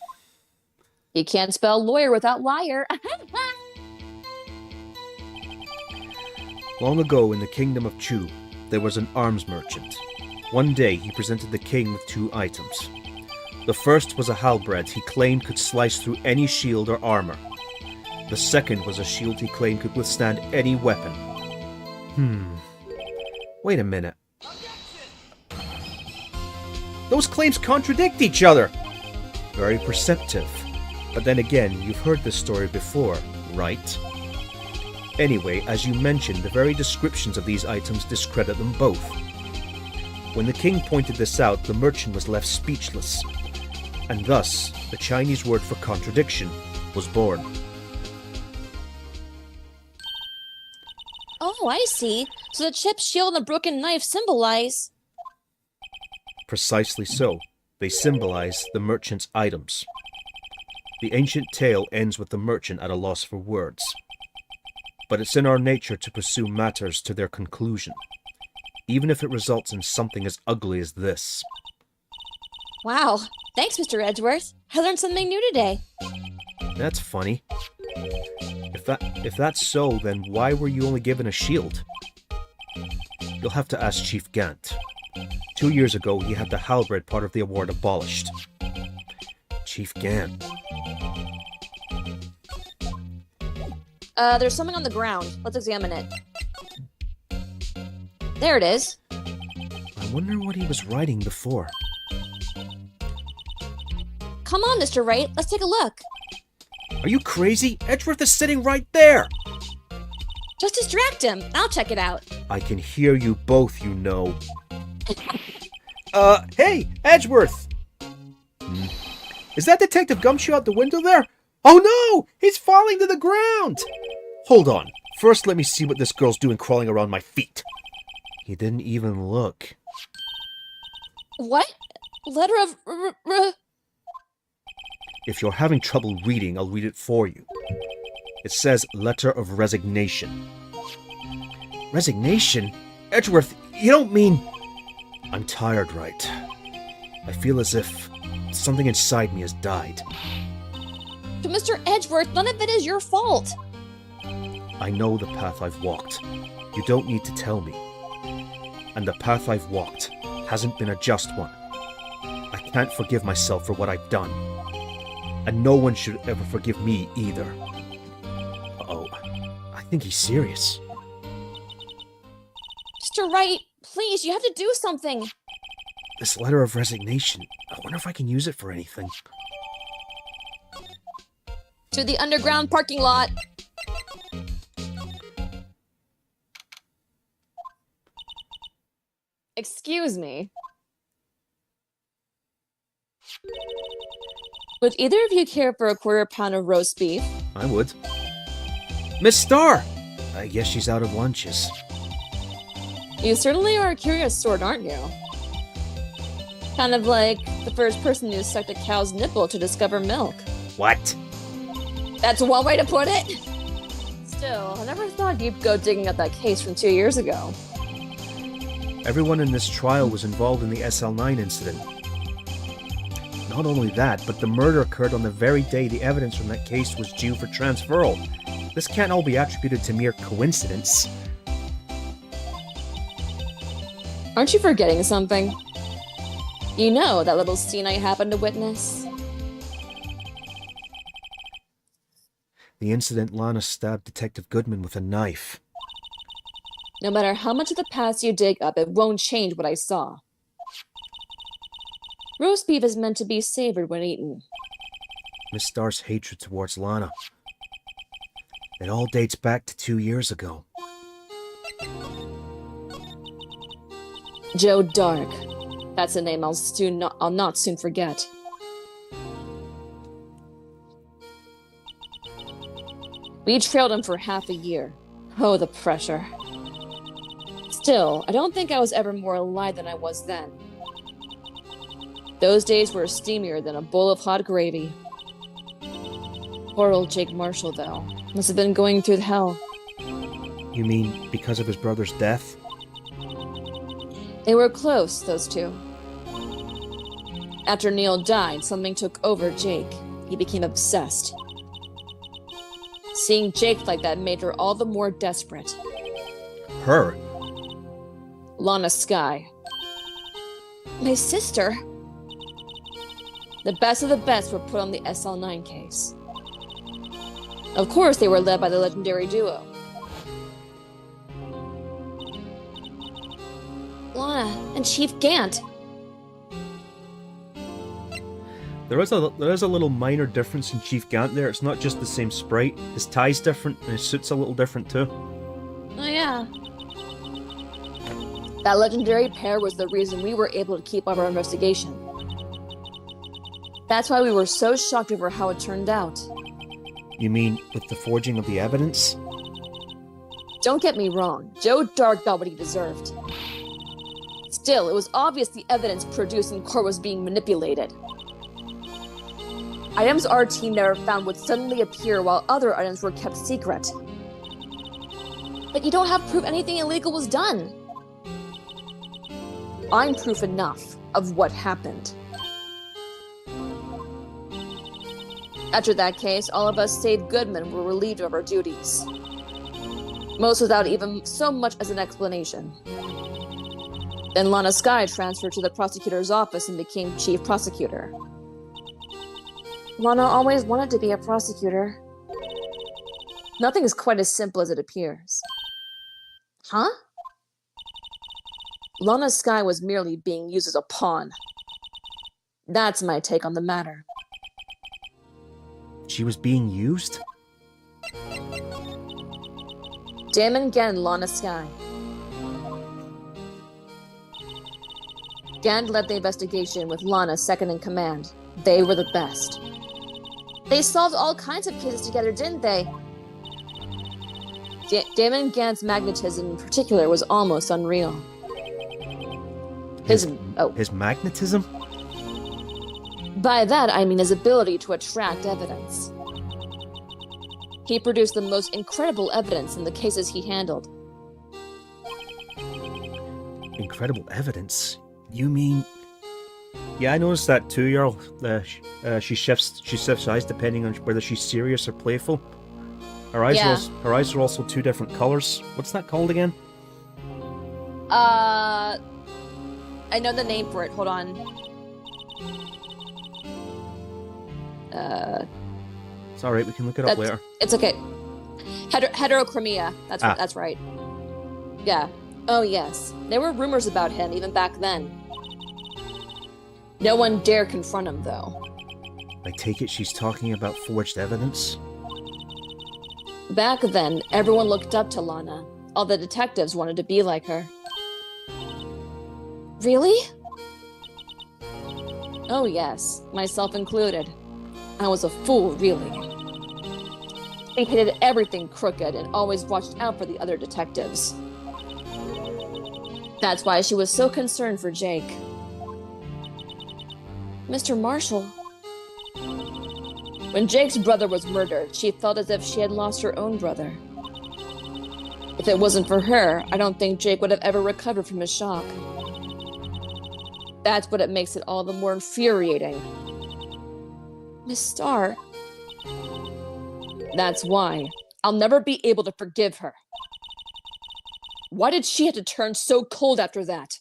You can't spell lawyer without liar. Long ago in the kingdom of Chu, there was an arms merchant. One day he presented the king with 2 items. The first was a halberd he claimed could slice through any shield or armor. The second was a shield he claimed could withstand any weapon. Wait a minute. Those claims contradict each other! Very perceptive. But then again, you've heard this story before, right? Anyway, as you mentioned, the very descriptions of these items discredit them both. When the king pointed this out, the merchant was left speechless. And thus, the Chinese word for contradiction was born. Oh, I see. So the chipped shield and the broken knife symbolize... Precisely so. They symbolize the merchant's items. The ancient tale ends with the merchant at a loss for words. But it's in our nature to pursue matters to their conclusion, even if it results in something as ugly as this. Wow. Thanks, Mr. Edgeworth. I learned something new today. That's funny. If that's so, then why were you only given a shield? You'll have to ask Chief Gant. 2 years ago, he had the halberd part of the award abolished. Chief Gant. There's something on the ground. Let's examine it. There it is. I wonder what he was writing before. Come on, Mr. Wright. Let's take a look. Are you crazy? Edgeworth is sitting right there! Just distract him. I'll check it out. I can hear you both, you know. Hey, Edgeworth! Is that Detective Gumshoe out the window there? Oh no! He's falling to the ground! Hold on. First, let me see what this girl's doing crawling around my feet. He didn't even look. What? Letter of... If you're having trouble reading, I'll read it for you. It says letter of resignation. Resignation? Edgeworth, you don't mean... I'm tired, right? I feel as if something inside me has died. But Mr. Edgeworth, none of it is your fault. I know the path I've walked. You don't need to tell me. And the path I've walked hasn't been a just one. I can't forgive myself for what I've done. And no one should ever forgive me either. Uh-oh. I think he's serious. Mr. Wright, please, you have to do something. This letter of resignation, I wonder if I can use it for anything. To the underground parking lot. Excuse me. Would either of you care for a quarter-pound of roast beef? I would. Miss Starr! I guess she's out of lunches. You certainly are a curious sort, aren't you? Kind of like the first person who sucked a cow's nipple to discover milk. What? That's one way to put it! Still, I never thought you'd go digging up that case from 2 years ago. Everyone in this trial was involved in the SL9 incident. Not only that, but the murder occurred on the very day the evidence from that case was due for transferal. This can't all be attributed to mere coincidence. Aren't you forgetting something? You know that little scene I happened to witness? The incident Lana stabbed Detective Goodman with a knife. No matter how much of the past you dig up, it won't change what I saw. Roast beef is meant to be savored when eaten. Miss Starr's hatred towards Lana. It all dates back to 2 years ago. Joe Dark. That's a name I'll not soon forget. We trailed him for half a year. Oh, the pressure. Still, I don't think I was ever more alive than I was then. Those days were steamier than a bowl of hot gravy. Poor old Jake Marshall, though. Must have been going through hell. You mean because of his brother's death? They were close, those two. After Neil died, something took over Jake. He became obsessed. Seeing Jake like that made her all the more desperate. Her? Lana Skye. My sister? The best of the best were put on the SL9 case. Of course, they were led by the legendary duo. Lana and Chief Gant. There is a little minor difference in Chief Gant there. It's not just the same sprite. His tie's different, and his suit's a little different too. Oh yeah. That legendary pair was the reason we were able to keep up our investigation. That's why we were so shocked over how it turned out. You mean with the forging of the evidence? Don't get me wrong, Joe Dark got what he deserved. Still, it was obvious the evidence produced in court was being manipulated. Items our team never found would suddenly appear while other items were kept secret. But you don't have proof anything illegal was done. I'm proof enough of what happened. After that case, all of us save Goodman were relieved of our duties. Most without even so much as an explanation. Then Lana Skye transferred to the prosecutor's office and became chief prosecutor. Lana always wanted to be a prosecutor. Nothing is quite as simple as it appears. Huh? Lana Skye was merely being used as a pawn. That's my take on the matter. She was being used? Damon Gant and Lana Skye. Gant led the investigation with Lana second in command. They were the best. They solved all kinds of cases together, didn't they? Damon Gant's magnetism in particular was almost unreal. His magnetism? By that, I mean his ability to attract evidence. He produced the most incredible evidence in the cases he handled. Incredible evidence? You mean... Yeah, I noticed that too, Jarl. She shifts eyes depending on whether she's serious or playful. Her eyes are also two different colors. What's that called again? I know the name for it. Hold on. It's alright, we can look it up later. It's okay. Heterochromia. That's right. Yeah. Oh yes. There were rumors about him even back then. No one dared confront him, though. I take it she's talking about forged evidence? Back then, everyone looked up to Lana. All the detectives wanted to be like her. Really? Oh yes, myself included. I was a fool, really. They hated everything crooked and always watched out for the other detectives. That's why she was so concerned for Jake. Mr. Marshall. When Jake's brother was murdered, she felt as if she had lost her own brother. If it wasn't for her, I don't think Jake would have ever recovered from his shock. That's what makes it all the more infuriating. Miss Starr. That's why. I'll never be able to forgive her. Why did she have to turn so cold after that?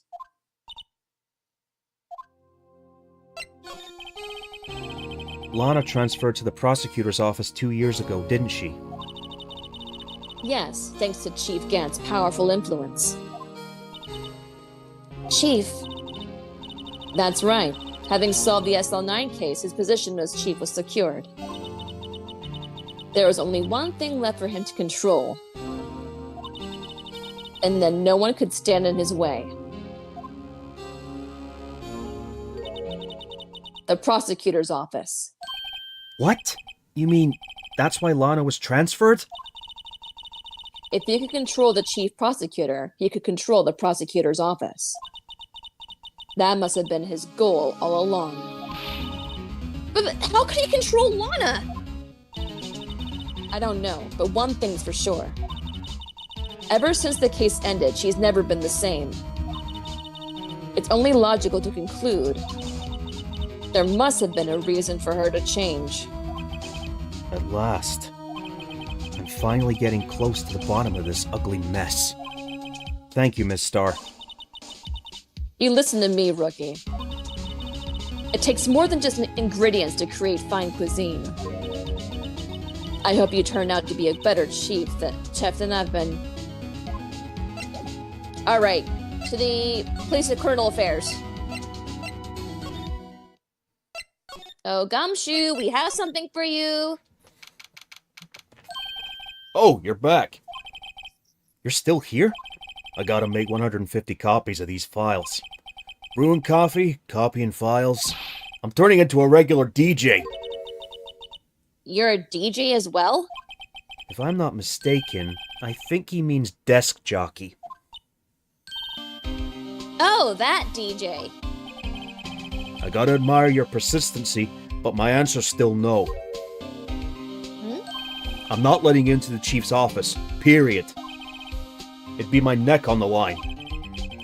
Lana transferred to the prosecutor's office 2 years ago, didn't she? Yes, thanks to Chief Gant's powerful influence. Chief? That's right. Having solved the SL9 case, his position as chief was secured. There was only one thing left for him to control. And then no one could stand in his way. The prosecutor's office. What? You mean that's why Lana was transferred? If he could control the chief prosecutor, he could control the prosecutor's office. That must have been his goal all along. But how could he control Lana? I don't know, but one thing's for sure. Ever since the case ended, she's never been the same. It's only logical to conclude there must have been a reason for her to change. At last. I'm finally getting close to the bottom of this ugly mess. Thank you, Miss Starr. You listen to me, rookie. It takes more than just ingredients to create fine cuisine. I hope you turn out to be a better chef than I've been. All right, to the police and criminal affairs. Oh, Gumshoe, we have something for you. Oh, you're back. You're still here? I gotta make 150 copies of these files. Brewing coffee, copying files. I'm turning into a regular DJ. You're a DJ as well? If I'm not mistaken, I think he means desk jockey. Oh, that DJ. I gotta admire your persistency, but my answer's still no. I'm not letting you into the chief's office, period. It'd be my neck on the line.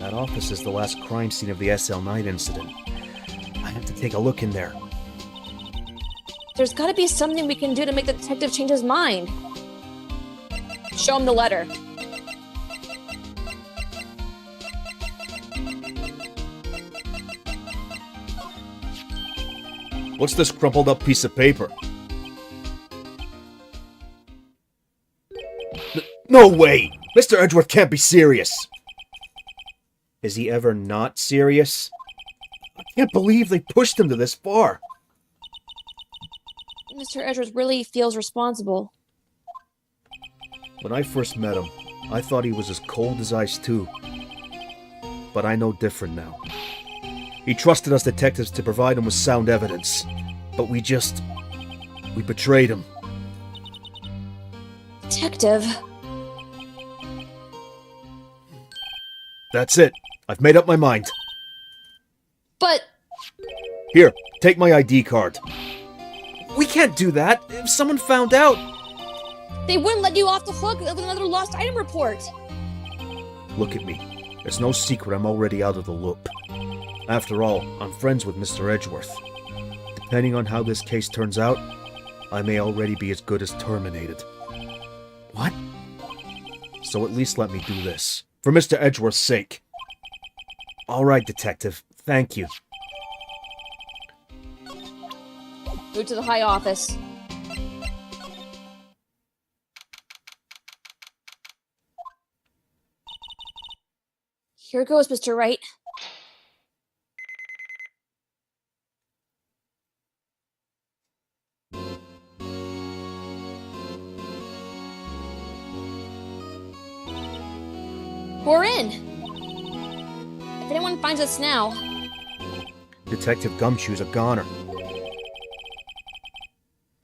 That office is the last crime scene of the SL9 incident. I have to take a look in there. There's gotta be something we can do to make the detective change his mind. Show him the letter. What's this crumpled up piece of paper? No way! Mr. Edgeworth can't be serious! Is he ever not serious? I can't believe they pushed him to this far. Mr. Edgeworth really feels responsible. When I first met him, I thought he was as cold as ice too. But I know different now. He trusted us detectives to provide him with sound evidence. But we betrayed him. Detective? That's it. I've made up my mind. But... Here, take my ID card. We can't do that. If someone found out... They wouldn't let you off the hook with another lost item report. Look at me. It's no secret I'm already out of the loop. After all, I'm friends with Mr. Edgeworth. Depending on how this case turns out, I may already be as good as terminated. What? So at least let me do this. For Mr. Edgeworth's sake. All right, detective. Thank you. Move to the high office. Here goes, Mr. Wright. We're in! If anyone finds us now... Detective Gumshoe's a goner.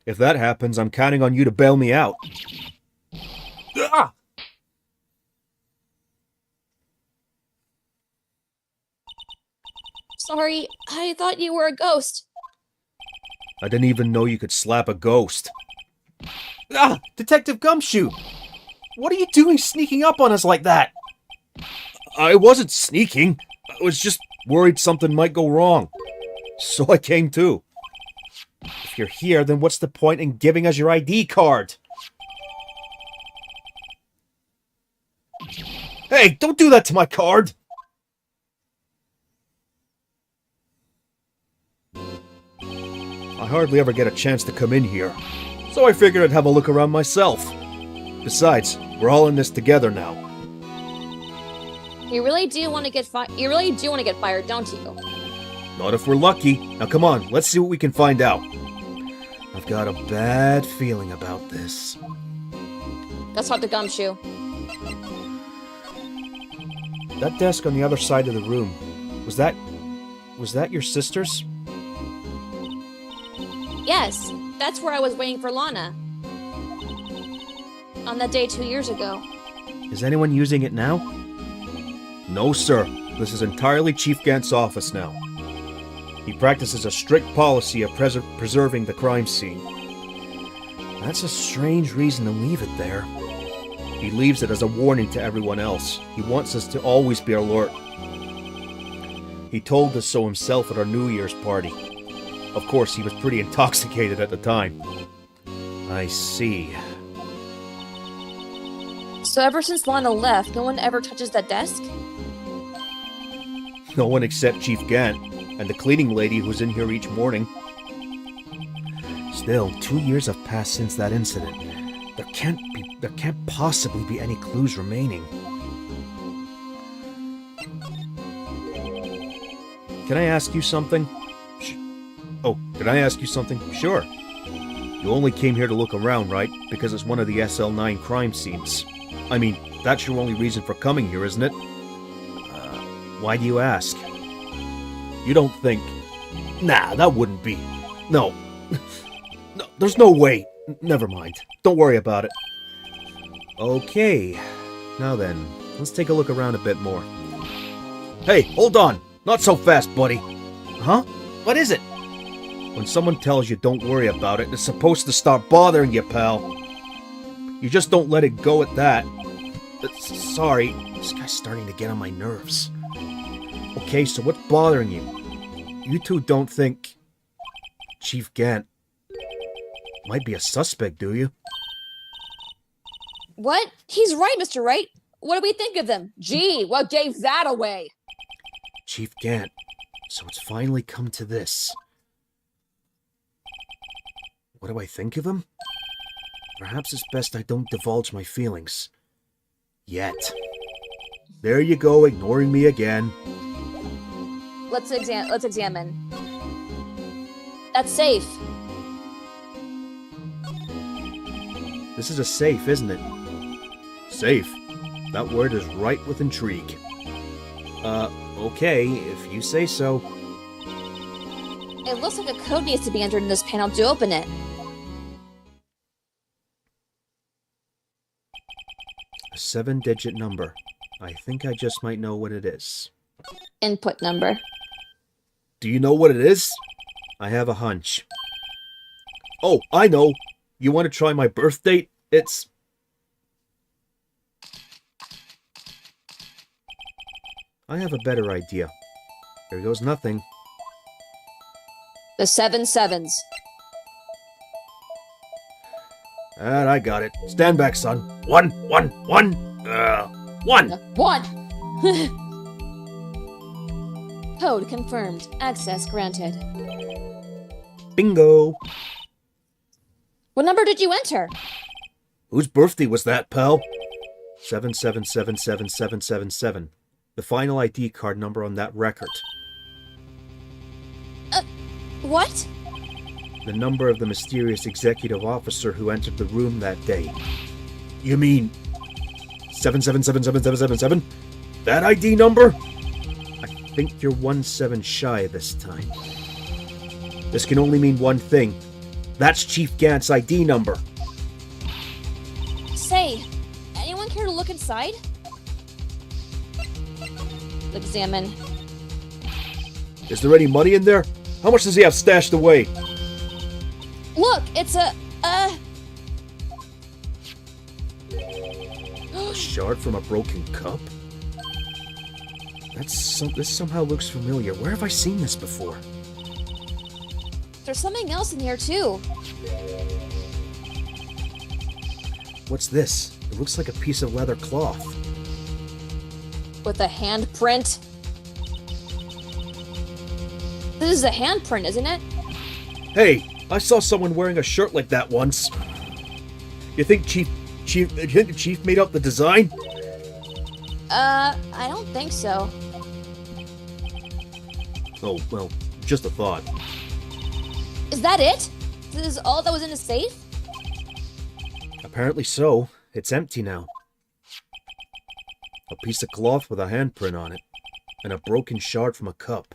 If that happens, I'm counting on you to bail me out. Ah! Sorry, I thought you were a ghost. I didn't even know you could slap a ghost. Ah! Detective Gumshoe! What are you doing sneaking up on us like that? I wasn't sneaking. I was just worried something might go wrong. So I came too. If you're here, then what's the point in giving us your ID card? Hey, don't do that to my card! I hardly ever get a chance to come in here, so I figured I'd have a look around myself. Besides, we're all in this together now. You really do want to get fired, don't you? Not if we're lucky. Now come on, let's see what we can find out. I've got a bad feeling about this. Let's talk to Gumshoe. That desk on the other side of the room, was that your sister's? Yes, that's where I was waiting for Lana. On that day 2 years ago. Is anyone using it now? No, sir. This is entirely Chief Gant's office now. He practices a strict policy of preserving the crime scene. That's a strange reason to leave it there. He leaves it as a warning to everyone else. He wants us to always be alert. He told us so himself at our New Year's party. Of course, he was pretty intoxicated at the time. I see. So ever since Lana left, no one ever touches that desk? No one except Chief Gant. And the cleaning lady who's in here each morning. Still, 2 years have passed since that incident. There can't possibly be any clues remaining. Can I ask you something? Can I ask you something? Sure. You only came here to look around, right? Because it's one of the SL9 crime scenes. I mean, that's your only reason for coming here, isn't it? Why do you ask? You don't think... Nah, that wouldn't be... No. No, there's no way. Never mind. Don't worry about it. Okay. Now then, let's take a look around a bit more. Hey, hold on! Not so fast, buddy. Huh? What is it? When someone tells you don't worry about it, it's supposed to start bothering you, pal. You just don't let it go at that. Sorry, this guy's starting to get on my nerves. Okay, so what's bothering you? You two don't think Chief Gant might be a suspect, do you? What? He's right, Mr. Wright. What do we think of them? Gee, what gave that away? Chief Gant. So it's finally come to this. What do I think of him? Perhaps it's best I don't divulge my feelings. Yet. There you go, ignoring me again. Let's examine. That's safe. This is a safe, isn't it? Safe? That word is ripe with intrigue. Okay, if you say so. It looks like a code needs to be entered in this panel to open it. A 7-digit number. I think I just might know what it is. Input number. Do you know what it is? I have a hunch. Oh, I know! You want to try my birth date? It's... I have a better idea. There goes nothing. The 7 sevens. And I got it. Stand back, son. One. 1. 1. Code confirmed. Access granted. Bingo. What number did you enter? Whose birthday was that, pal? 7777777. The final ID card number on that record. What? The number of the mysterious executive officer who entered the room that day. You mean 7777777? That ID number? I think you're 1 7 shy this time. This can only mean one thing. That's Chief Gant's ID number. Say, anyone care to look inside? Examine. Is there any money in there? How much does he have stashed away? Look, it's a shard from a broken cup? This somehow looks familiar. Where have I seen this before? There's something else in here too. What's this? It looks like a piece of leather cloth. With a handprint. This is a handprint, isn't it? Hey, I saw someone wearing a shirt like that once. You think the Chief made up the design? I don't think so. Oh, well, just a thought. Is that it? This is all that was in the safe? Apparently so. It's empty now. A piece of cloth with a handprint on it, and a broken shard from a cup.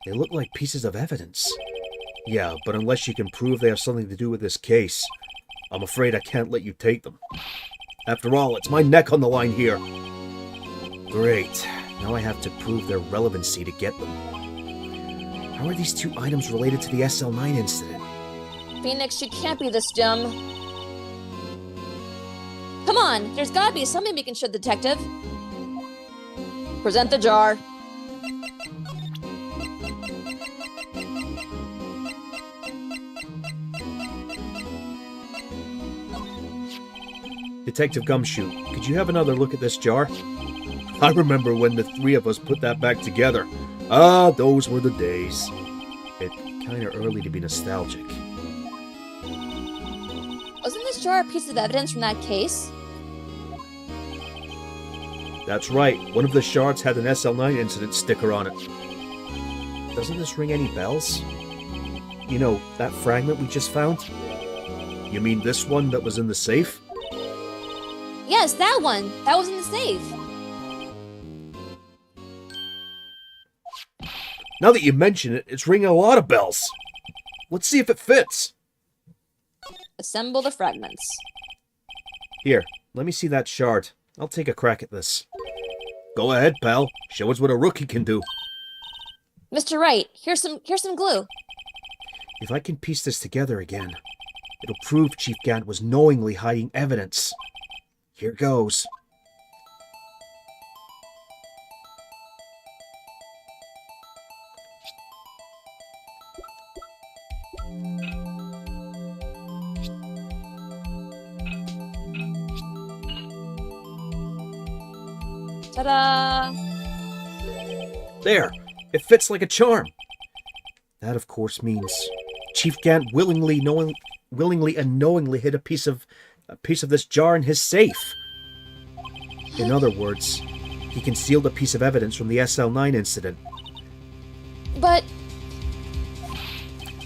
They look like pieces of evidence. Yeah, but unless you can prove they have something to do with this case, I'm afraid I can't let you take them. After all, it's my neck on the line here. Great. Now I have to prove their relevancy to get them. How are these two items related to the SL9 incident? Phoenix, you can't be this dumb. Come on, there's gotta be something we can show the detective. Present the jar. Detective Gumshoe, could you have another look at this jar? I remember when the three of us put that back together. Ah, those were the days. It's kinda early to be nostalgic. Wasn't this jar a piece of evidence from that case? That's right, one of the shards had an SL9 incident sticker on it. Doesn't this ring any bells? You know, that fragment we just found? You mean this one that was in the safe? Yes, that one. That was in the safe. Now that you mention it, it's ringing a lot of bells. Let's see if it fits. Assemble the fragments. Here, let me see that shard. I'll take a crack at this. Go ahead, pal. Show us what a rookie can do. Mr. Wright, here's some glue. If I can piece this together again, it'll prove Chief Gant was knowingly hiding evidence. Here goes. Ta-da! There! It fits like a charm. That, of course, means Chief Gant willingly and knowingly hid a piece of this jar in his safe. In other words, he concealed a piece of evidence from the SL9 incident. But...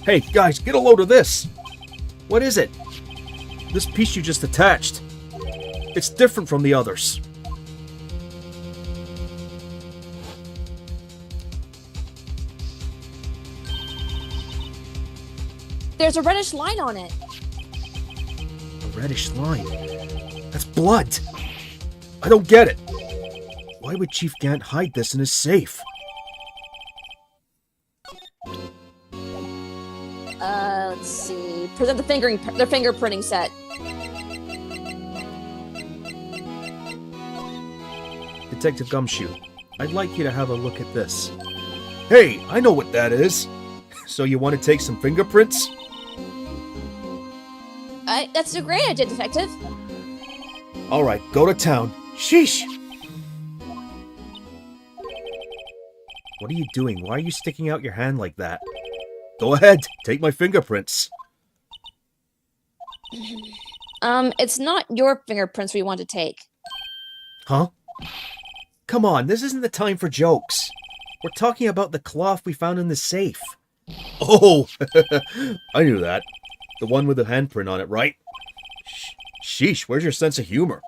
Hey, guys, get a load of this! What is it? This piece you just attached. It's different from the others. there's a reddish line on it. A reddish line? That's blood! I don't get it! Why would Chief Gant hide this in his safe? Let's see. Present the fingerprinting set. Detective Gumshoe, I'd like you to have a look at this. Hey, I know what that is! So you want to take some fingerprints? That's a great idea, Detective. Alright, go to town. Sheesh! What are you doing? Why are you sticking out your hand like that? Go ahead, take my fingerprints. It's not your fingerprints we want to take. Huh? Come on, this isn't the time for jokes. We're talking about the cloth we found in the safe. Oh, I knew that. The one with the handprint on it, right? Sheesh, where's your sense of humor?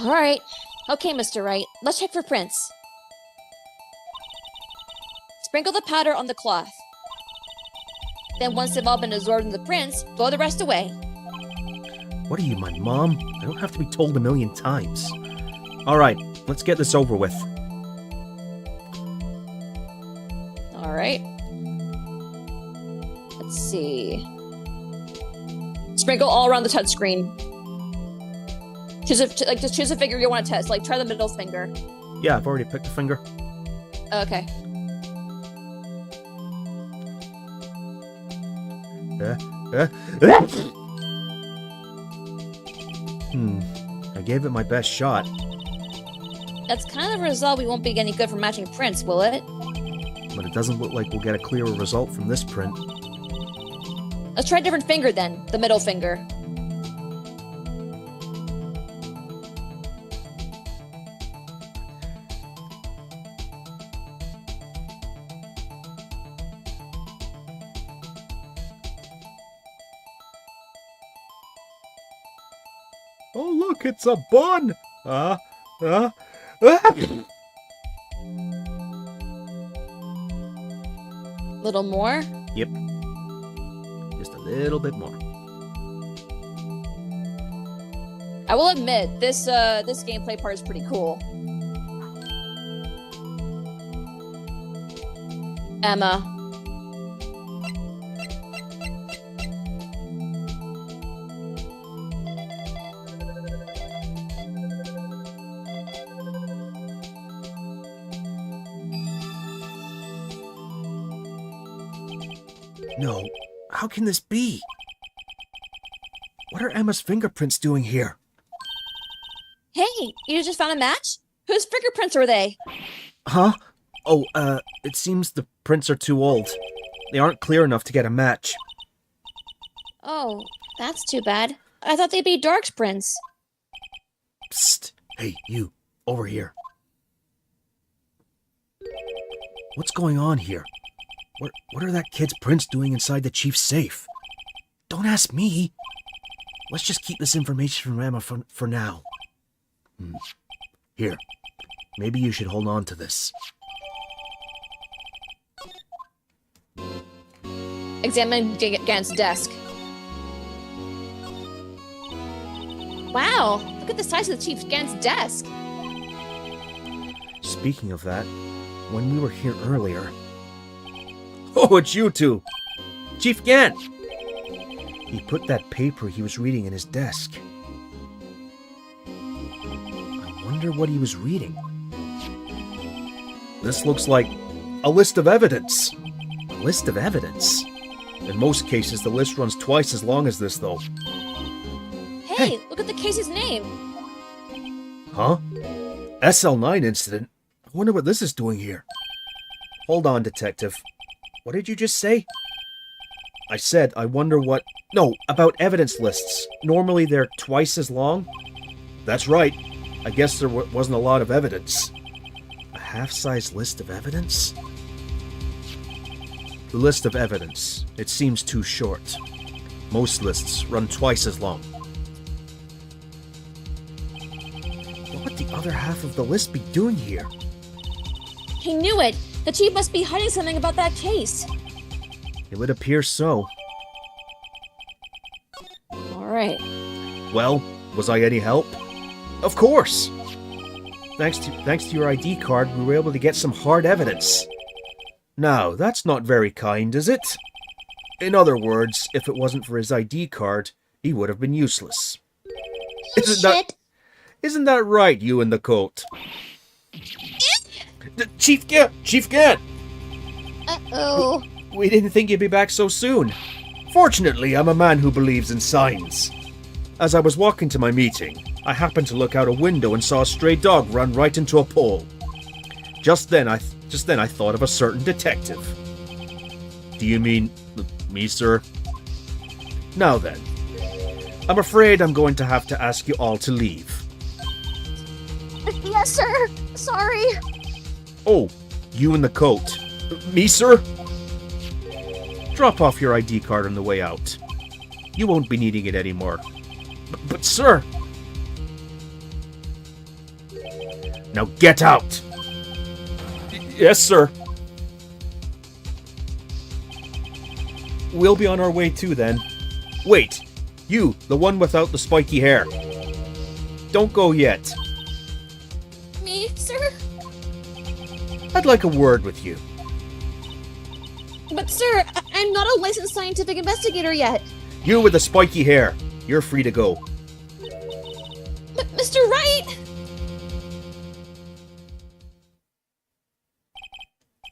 Alright. Okay, Mr. Wright. Let's check for prints. Sprinkle the powder on the cloth. Then once they've all been absorbed in the prints, throw the rest away. What are you, my mom? I don't have to be told a million times. Alright, let's get this over with. Alright. Let's see. Sprinkle all around the touchscreen. Just choose a finger you want to test. Like, try the middle finger. Yeah, I've already picked a finger. Okay. I gave it my best shot. That's kind of a result we won't be any good for matching prints, will it? But it doesn't look like we'll get a clearer result from this print. Let's try a different finger then. The middle finger. Oh, look, it's a bun! Little more? Yep. Just a little bit more. I will admit, this gameplay part is pretty cool. Emma. No, how can this be? What are Emma's fingerprints doing here? Hey, you just found a match? Whose fingerprints are they? Huh? Oh, it seems the prints are too old. They aren't clear enough to get a match. Oh, that's too bad. I thought they'd be dark prints. Psst. Hey, you. Over here. What's going on here? What are that kid's prints doing inside the chief's safe? Don't ask me. Let's just keep this information from Emma for now. Here. Maybe you should hold on to this. Examine Gant's desk. Wow, look at the size of the Chief Gant's desk. Speaking of that, when we were here earlier... Oh, it's you two! Chief Gant! He put that paper he was reading in his desk. I wonder what he was reading. This looks like a list of evidence. A list of evidence? In most cases, the list runs twice as long as this, though. Hey, look at the case's name. Huh? SL9 incident? I wonder what this is doing here. Hold on, detective. What did you just say? I said, I wonder what... No, about evidence lists. Normally they're twice as long? That's right. I guess there wasn't a lot of evidence. A half-size list of evidence? The list of evidence. It seems too short. Most lists run twice as long. What would the other half of the list be doing here? He knew it. The chief must be hiding something about that case. It would appear so. All right. Well, was I any help? Of course! Thanks to your ID card, we were able to get some hard evidence. Now, that's not very kind, is it? In other words, if it wasn't for his ID card, he would have been useless. Isn't that right, you in the coat? Chief Gant! Uh-oh. We didn't think you'd be back so soon. Fortunately, I'm a man who believes in signs. As I was walking to my meeting, I happened to look out a window and saw a stray dog run right into a pole. Just then I thought of a certain detective. Do you mean me, sir? Now then, I'm afraid I'm going to have to ask you all to leave. Yes, sir. Sorry. Oh, you in the coat. Me, sir? Drop off your ID card on the way out. You won't be needing it anymore. But sir! Now get out! Yes, sir. We'll be on our way too, then. Wait! You, the one without the spiky hair. Don't go yet. Me, sir? I'd like a word with you. But sir, I'm not a licensed scientific investigator yet. You with the spiky hair. You're free to go. But Mr. Wright!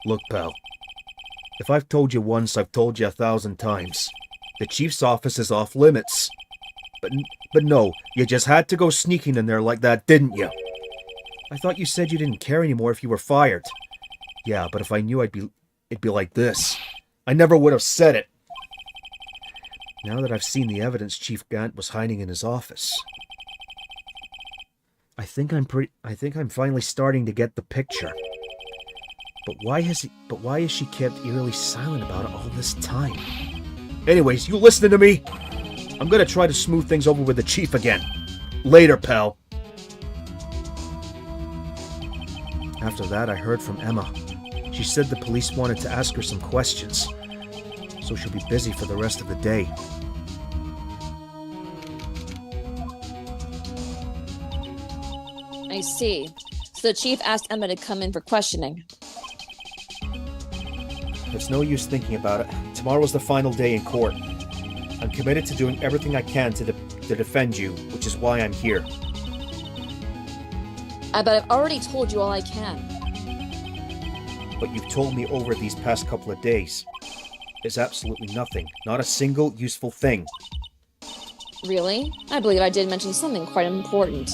Look, pal. If I've told you once, I've told you 1,000 times. The chief's office is off limits. But no, you just had to go sneaking in there like that, didn't you? I thought you said you didn't care anymore if you were fired. Yeah, but if I knew it'd be like this. I never would have said it. Now that I've seen the evidence Chief Gant was hiding in his office, I think I'm finally starting to get the picture. But why is she kept eerily silent about it all this time? Anyways, you listening to me? I'm gonna try to smooth things over with the chief again. Later, pal. After that, I heard from Emma. She said the police wanted to ask her some questions, so she'll be busy for the rest of the day. I see. So the chief asked Emma to come in for questioning. It's no use thinking about it. Tomorrow is the final day in court. I'm committed to doing everything I can to defend you, which is why I'm here. But I've already told you all I can. What you've told me over these past couple of days is absolutely nothing. Not a single useful thing. Really? I believe I did mention something quite important.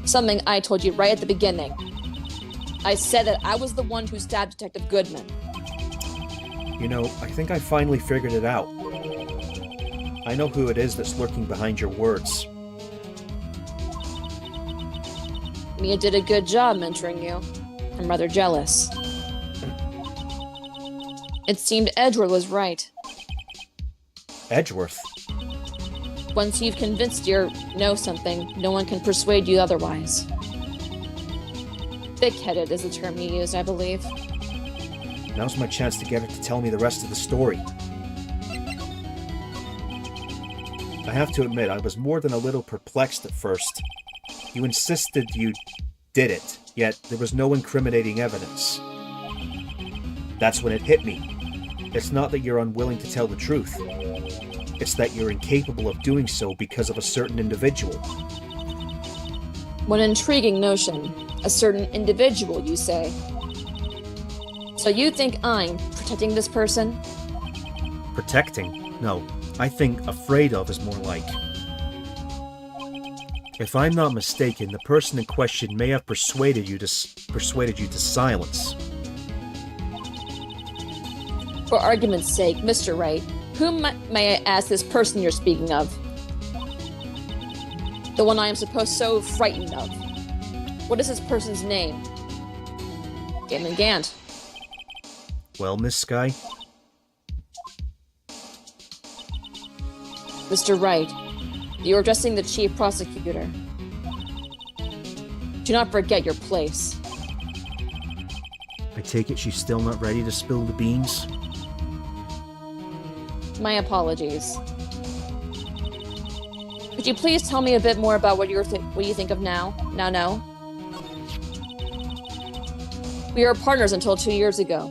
Something I told you right at the beginning. I said that I was the one who stabbed Detective Goodman. You know, I think I finally figured it out. I know who it is that's lurking behind your words. Mia did a good job mentoring you. I'm rather jealous. It seemed Edgeworth was right. Edgeworth? Once you've convinced you know something, no one can persuade you otherwise. Thick-headed is the term you used, I believe. Now's my chance to get her to tell me the rest of the story. I have to admit, I was more than a little perplexed at first. You insisted you did it, yet there was no incriminating evidence. That's when it hit me. It's not that you're unwilling to tell the truth. It's that you're incapable of doing so because of a certain individual. What an intriguing notion. A certain individual, you say. So you think I'm protecting this person? Protecting? No. I think afraid of is more like. If I'm not mistaken, the person in question may have persuaded you to silence. For argument's sake, Mr. Wright, whom may I ask this person you're speaking of? The one I am supposed so frightened of. What is this person's name? Damon Gant. Well, Miss Skye? Mr. Wright, you're addressing the chief prosecutor. Do not forget your place. I take it she's still not ready to spill the beans? My apologies. Could you please tell me a bit more about what you think of now? No. We were partners until 2 years ago.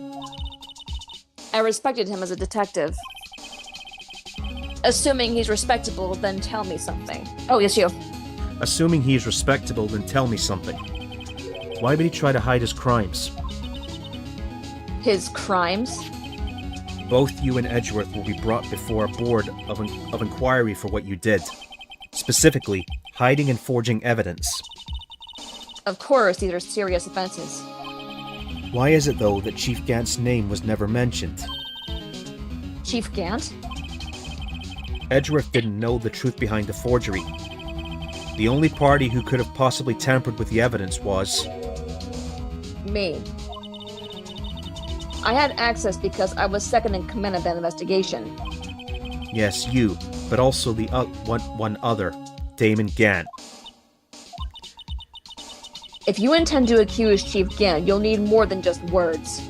I respected him as a detective. Assuming he's respectable, then tell me something. Oh, yes, you. Assuming he is respectable, then tell me something. Why would he try to hide his crimes? His crimes? Both you and Edgeworth will be brought before a board of inquiry for what you did. Specifically, hiding and forging evidence. Of course, these are serious offenses. Why is it, though, that Chief Gant's name was never mentioned? Chief Gant? Edgeworth didn't know the truth behind the forgery. The only party who could have possibly tampered with the evidence was... me. I had access because I was second in command of that investigation. Yes, you, but also the one other, Damon Gant. If you intend to accuse Chief Gant, you'll need more than just words.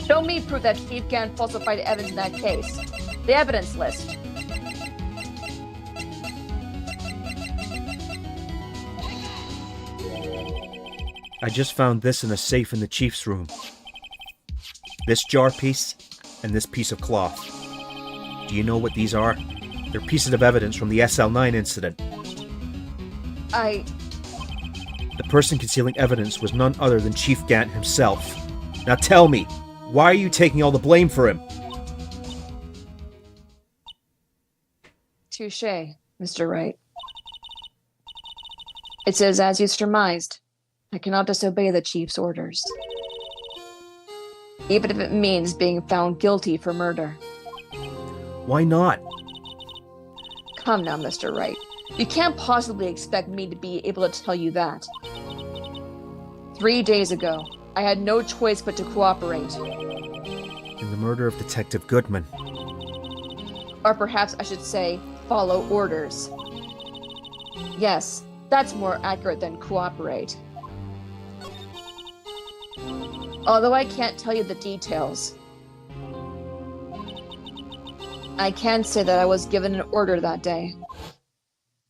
Show me proof that Chief Gant falsified evidence in that case. The evidence list. I just found this in a safe in the chief's room. This jar piece and this piece of cloth. Do you know what these are? They're pieces of evidence from the SL9 incident. The person concealing evidence was none other than Chief Gant himself. Now tell me, why are you taking all the blame for him? Touché, Mr. Wright. It says, as you surmised, I cannot disobey the chief's orders. Even if it means being found guilty for murder. Why not? Come now, Mr. Wright. You can't possibly expect me to be able to tell you that. 3 days ago, I had no choice but to cooperate. In the murder of Detective Goodman. Or perhaps I should say, follow orders. Yes, that's more accurate than cooperate. Although I can't tell you the details, I can say that I was given an order that day.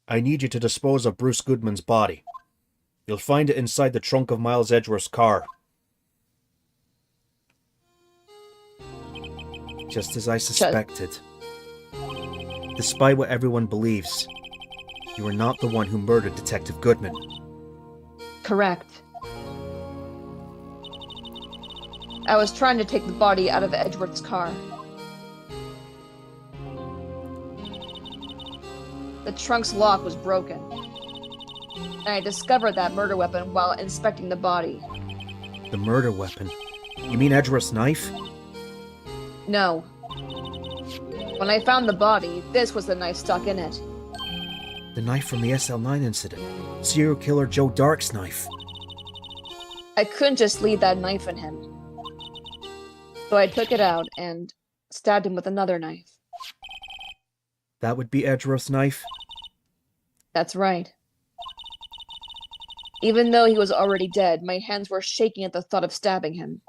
I need you to dispose of Bruce Goodman's body. You'll find it inside the trunk of Miles Edgeworth's car. Just as I suspected. Despite what everyone believes, you are not the one who murdered Detective Goodman. Correct. I was trying to take the body out of Edgeworth's car. The trunk's lock was broken. and I discovered that murder weapon while inspecting the body. The murder weapon? You mean Edgeworth's knife? No. When I found the body, this was the knife stuck in it. The knife from the SL9 incident. Serial killer Joe Dark's knife. I couldn't just leave that knife in him. So I took it out and stabbed him with another knife. That would be Edgeworth's knife? That's right. Even though he was already dead, my hands were shaking at the thought of stabbing him.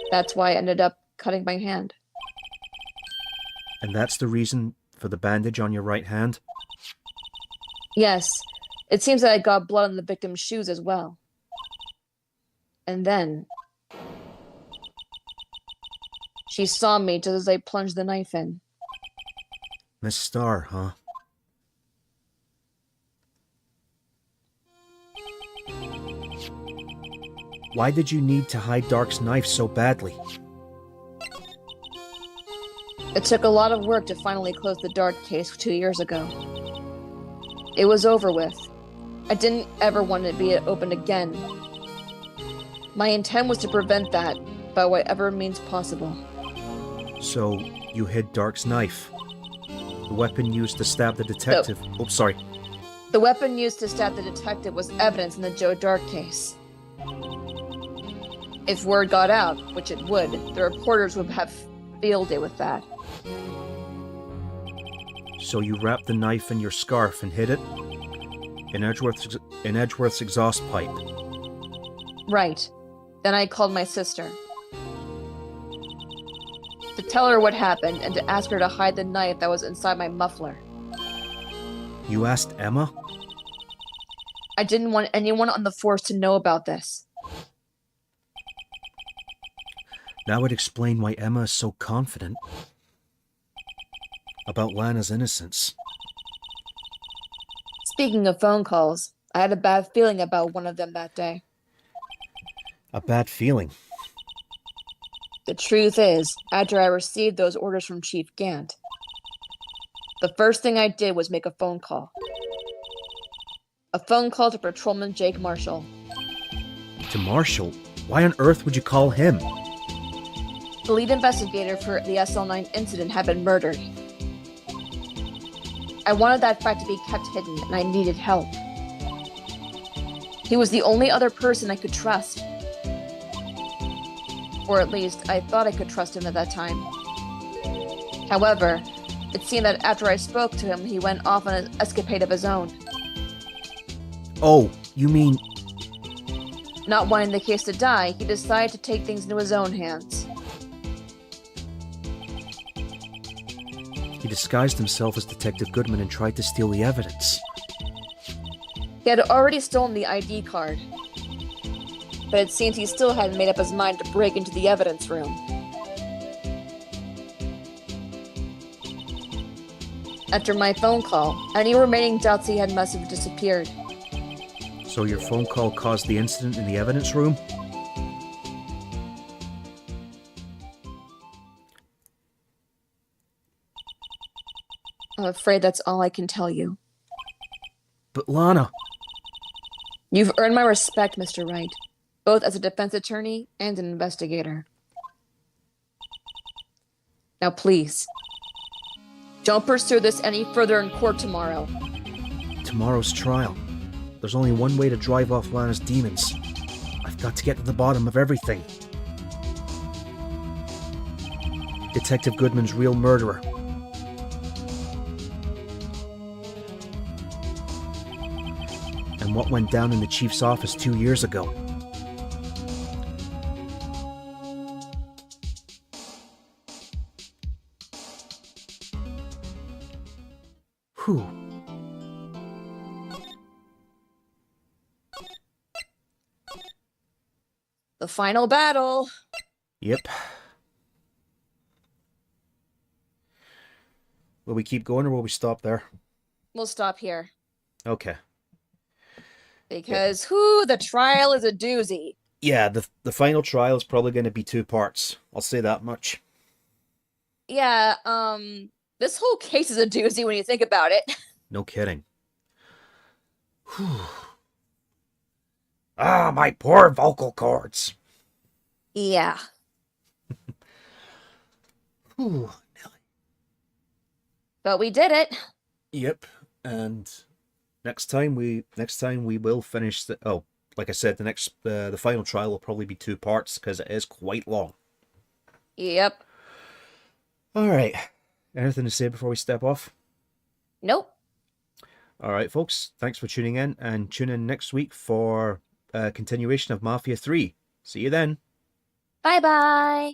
That's why I ended up cutting my hand. And that's the reason for the bandage on your right hand? Yes, it seems that I got blood on the victim's shoes as well. And then... she saw me just as I plunged the knife in. Miss Starr, huh? Why did you need to hide Dark's knife so badly? It took a lot of work to finally close the Dark case 2 years ago. It was over with. I didn't ever want it to be opened again. My intent was to prevent that by whatever means possible. So, you hid Dark's knife. The weapon used to stab the detective. Oh, sorry. The weapon used to stab the detective was evidence in the Joe Dark case. If word got out, which it would, the reporters would have field day with that. So you wrapped the knife in your scarf and hid it? In Edgeworth's exhaust pipe? Right. Then I called my sister. To tell her what happened and to ask her to hide the knife that was inside my muffler. You asked Emma? I didn't want anyone on the force to know about this. That would explain why Emma is so confident about Lana's innocence. Speaking of phone calls, I had a bad feeling about one of them that day. A bad feeling? The truth is, after I received those orders from Chief Gant, the first thing I did was make a phone call. A phone call to Patrolman Jake Marshall. To Marshall? Why on earth would you call him? The lead investigator for the SL9 incident had been murdered. I wanted that fact to be kept hidden, and I needed help. He was the only other person I could trust. Or at least, I thought I could trust him at that time. However, it seemed that after I spoke to him, he went off on an escapade of his own. Oh, you mean... Not wanting the case to die, he decided to take things into his own hands. He disguised himself as Detective Goodman and tried to steal the evidence. He had already stolen the ID card. But it seems he still hadn't made up his mind to break into the evidence room. After my phone call, any remaining doubts he had must have disappeared. So your phone call caused the incident in the evidence room? I'm afraid that's all I can tell you. But Lana... You've earned my respect, Mr. Wright, both as a defense attorney and an investigator. Now please, don't pursue this any further in court tomorrow. Tomorrow's trial. There's only one way to drive off Lana's demons. I've got to get to the bottom of everything. Detective Goodman's real murderer. And what went down in the chief's office 2 years ago. Whew. The final battle. Yep. Will we keep going or will we stop there? We'll stop here. Okay. Because, the trial is a doozy. Yeah, the final trial is probably going to be 2 parts. I'll say that much. Yeah, this whole case is a doozy when you think about it. No kidding. Ah, my poor vocal cords. Yeah. Whew. But we did it. Yep. And next time we will finish the like I said, the final trial will probably be 2 parts because it is quite long. Yep. All right. Anything to say before we step off? Nope. All right, folks. Thanks for tuning in, and tune in next week for a continuation of Mafia 3. See you then. Bye bye.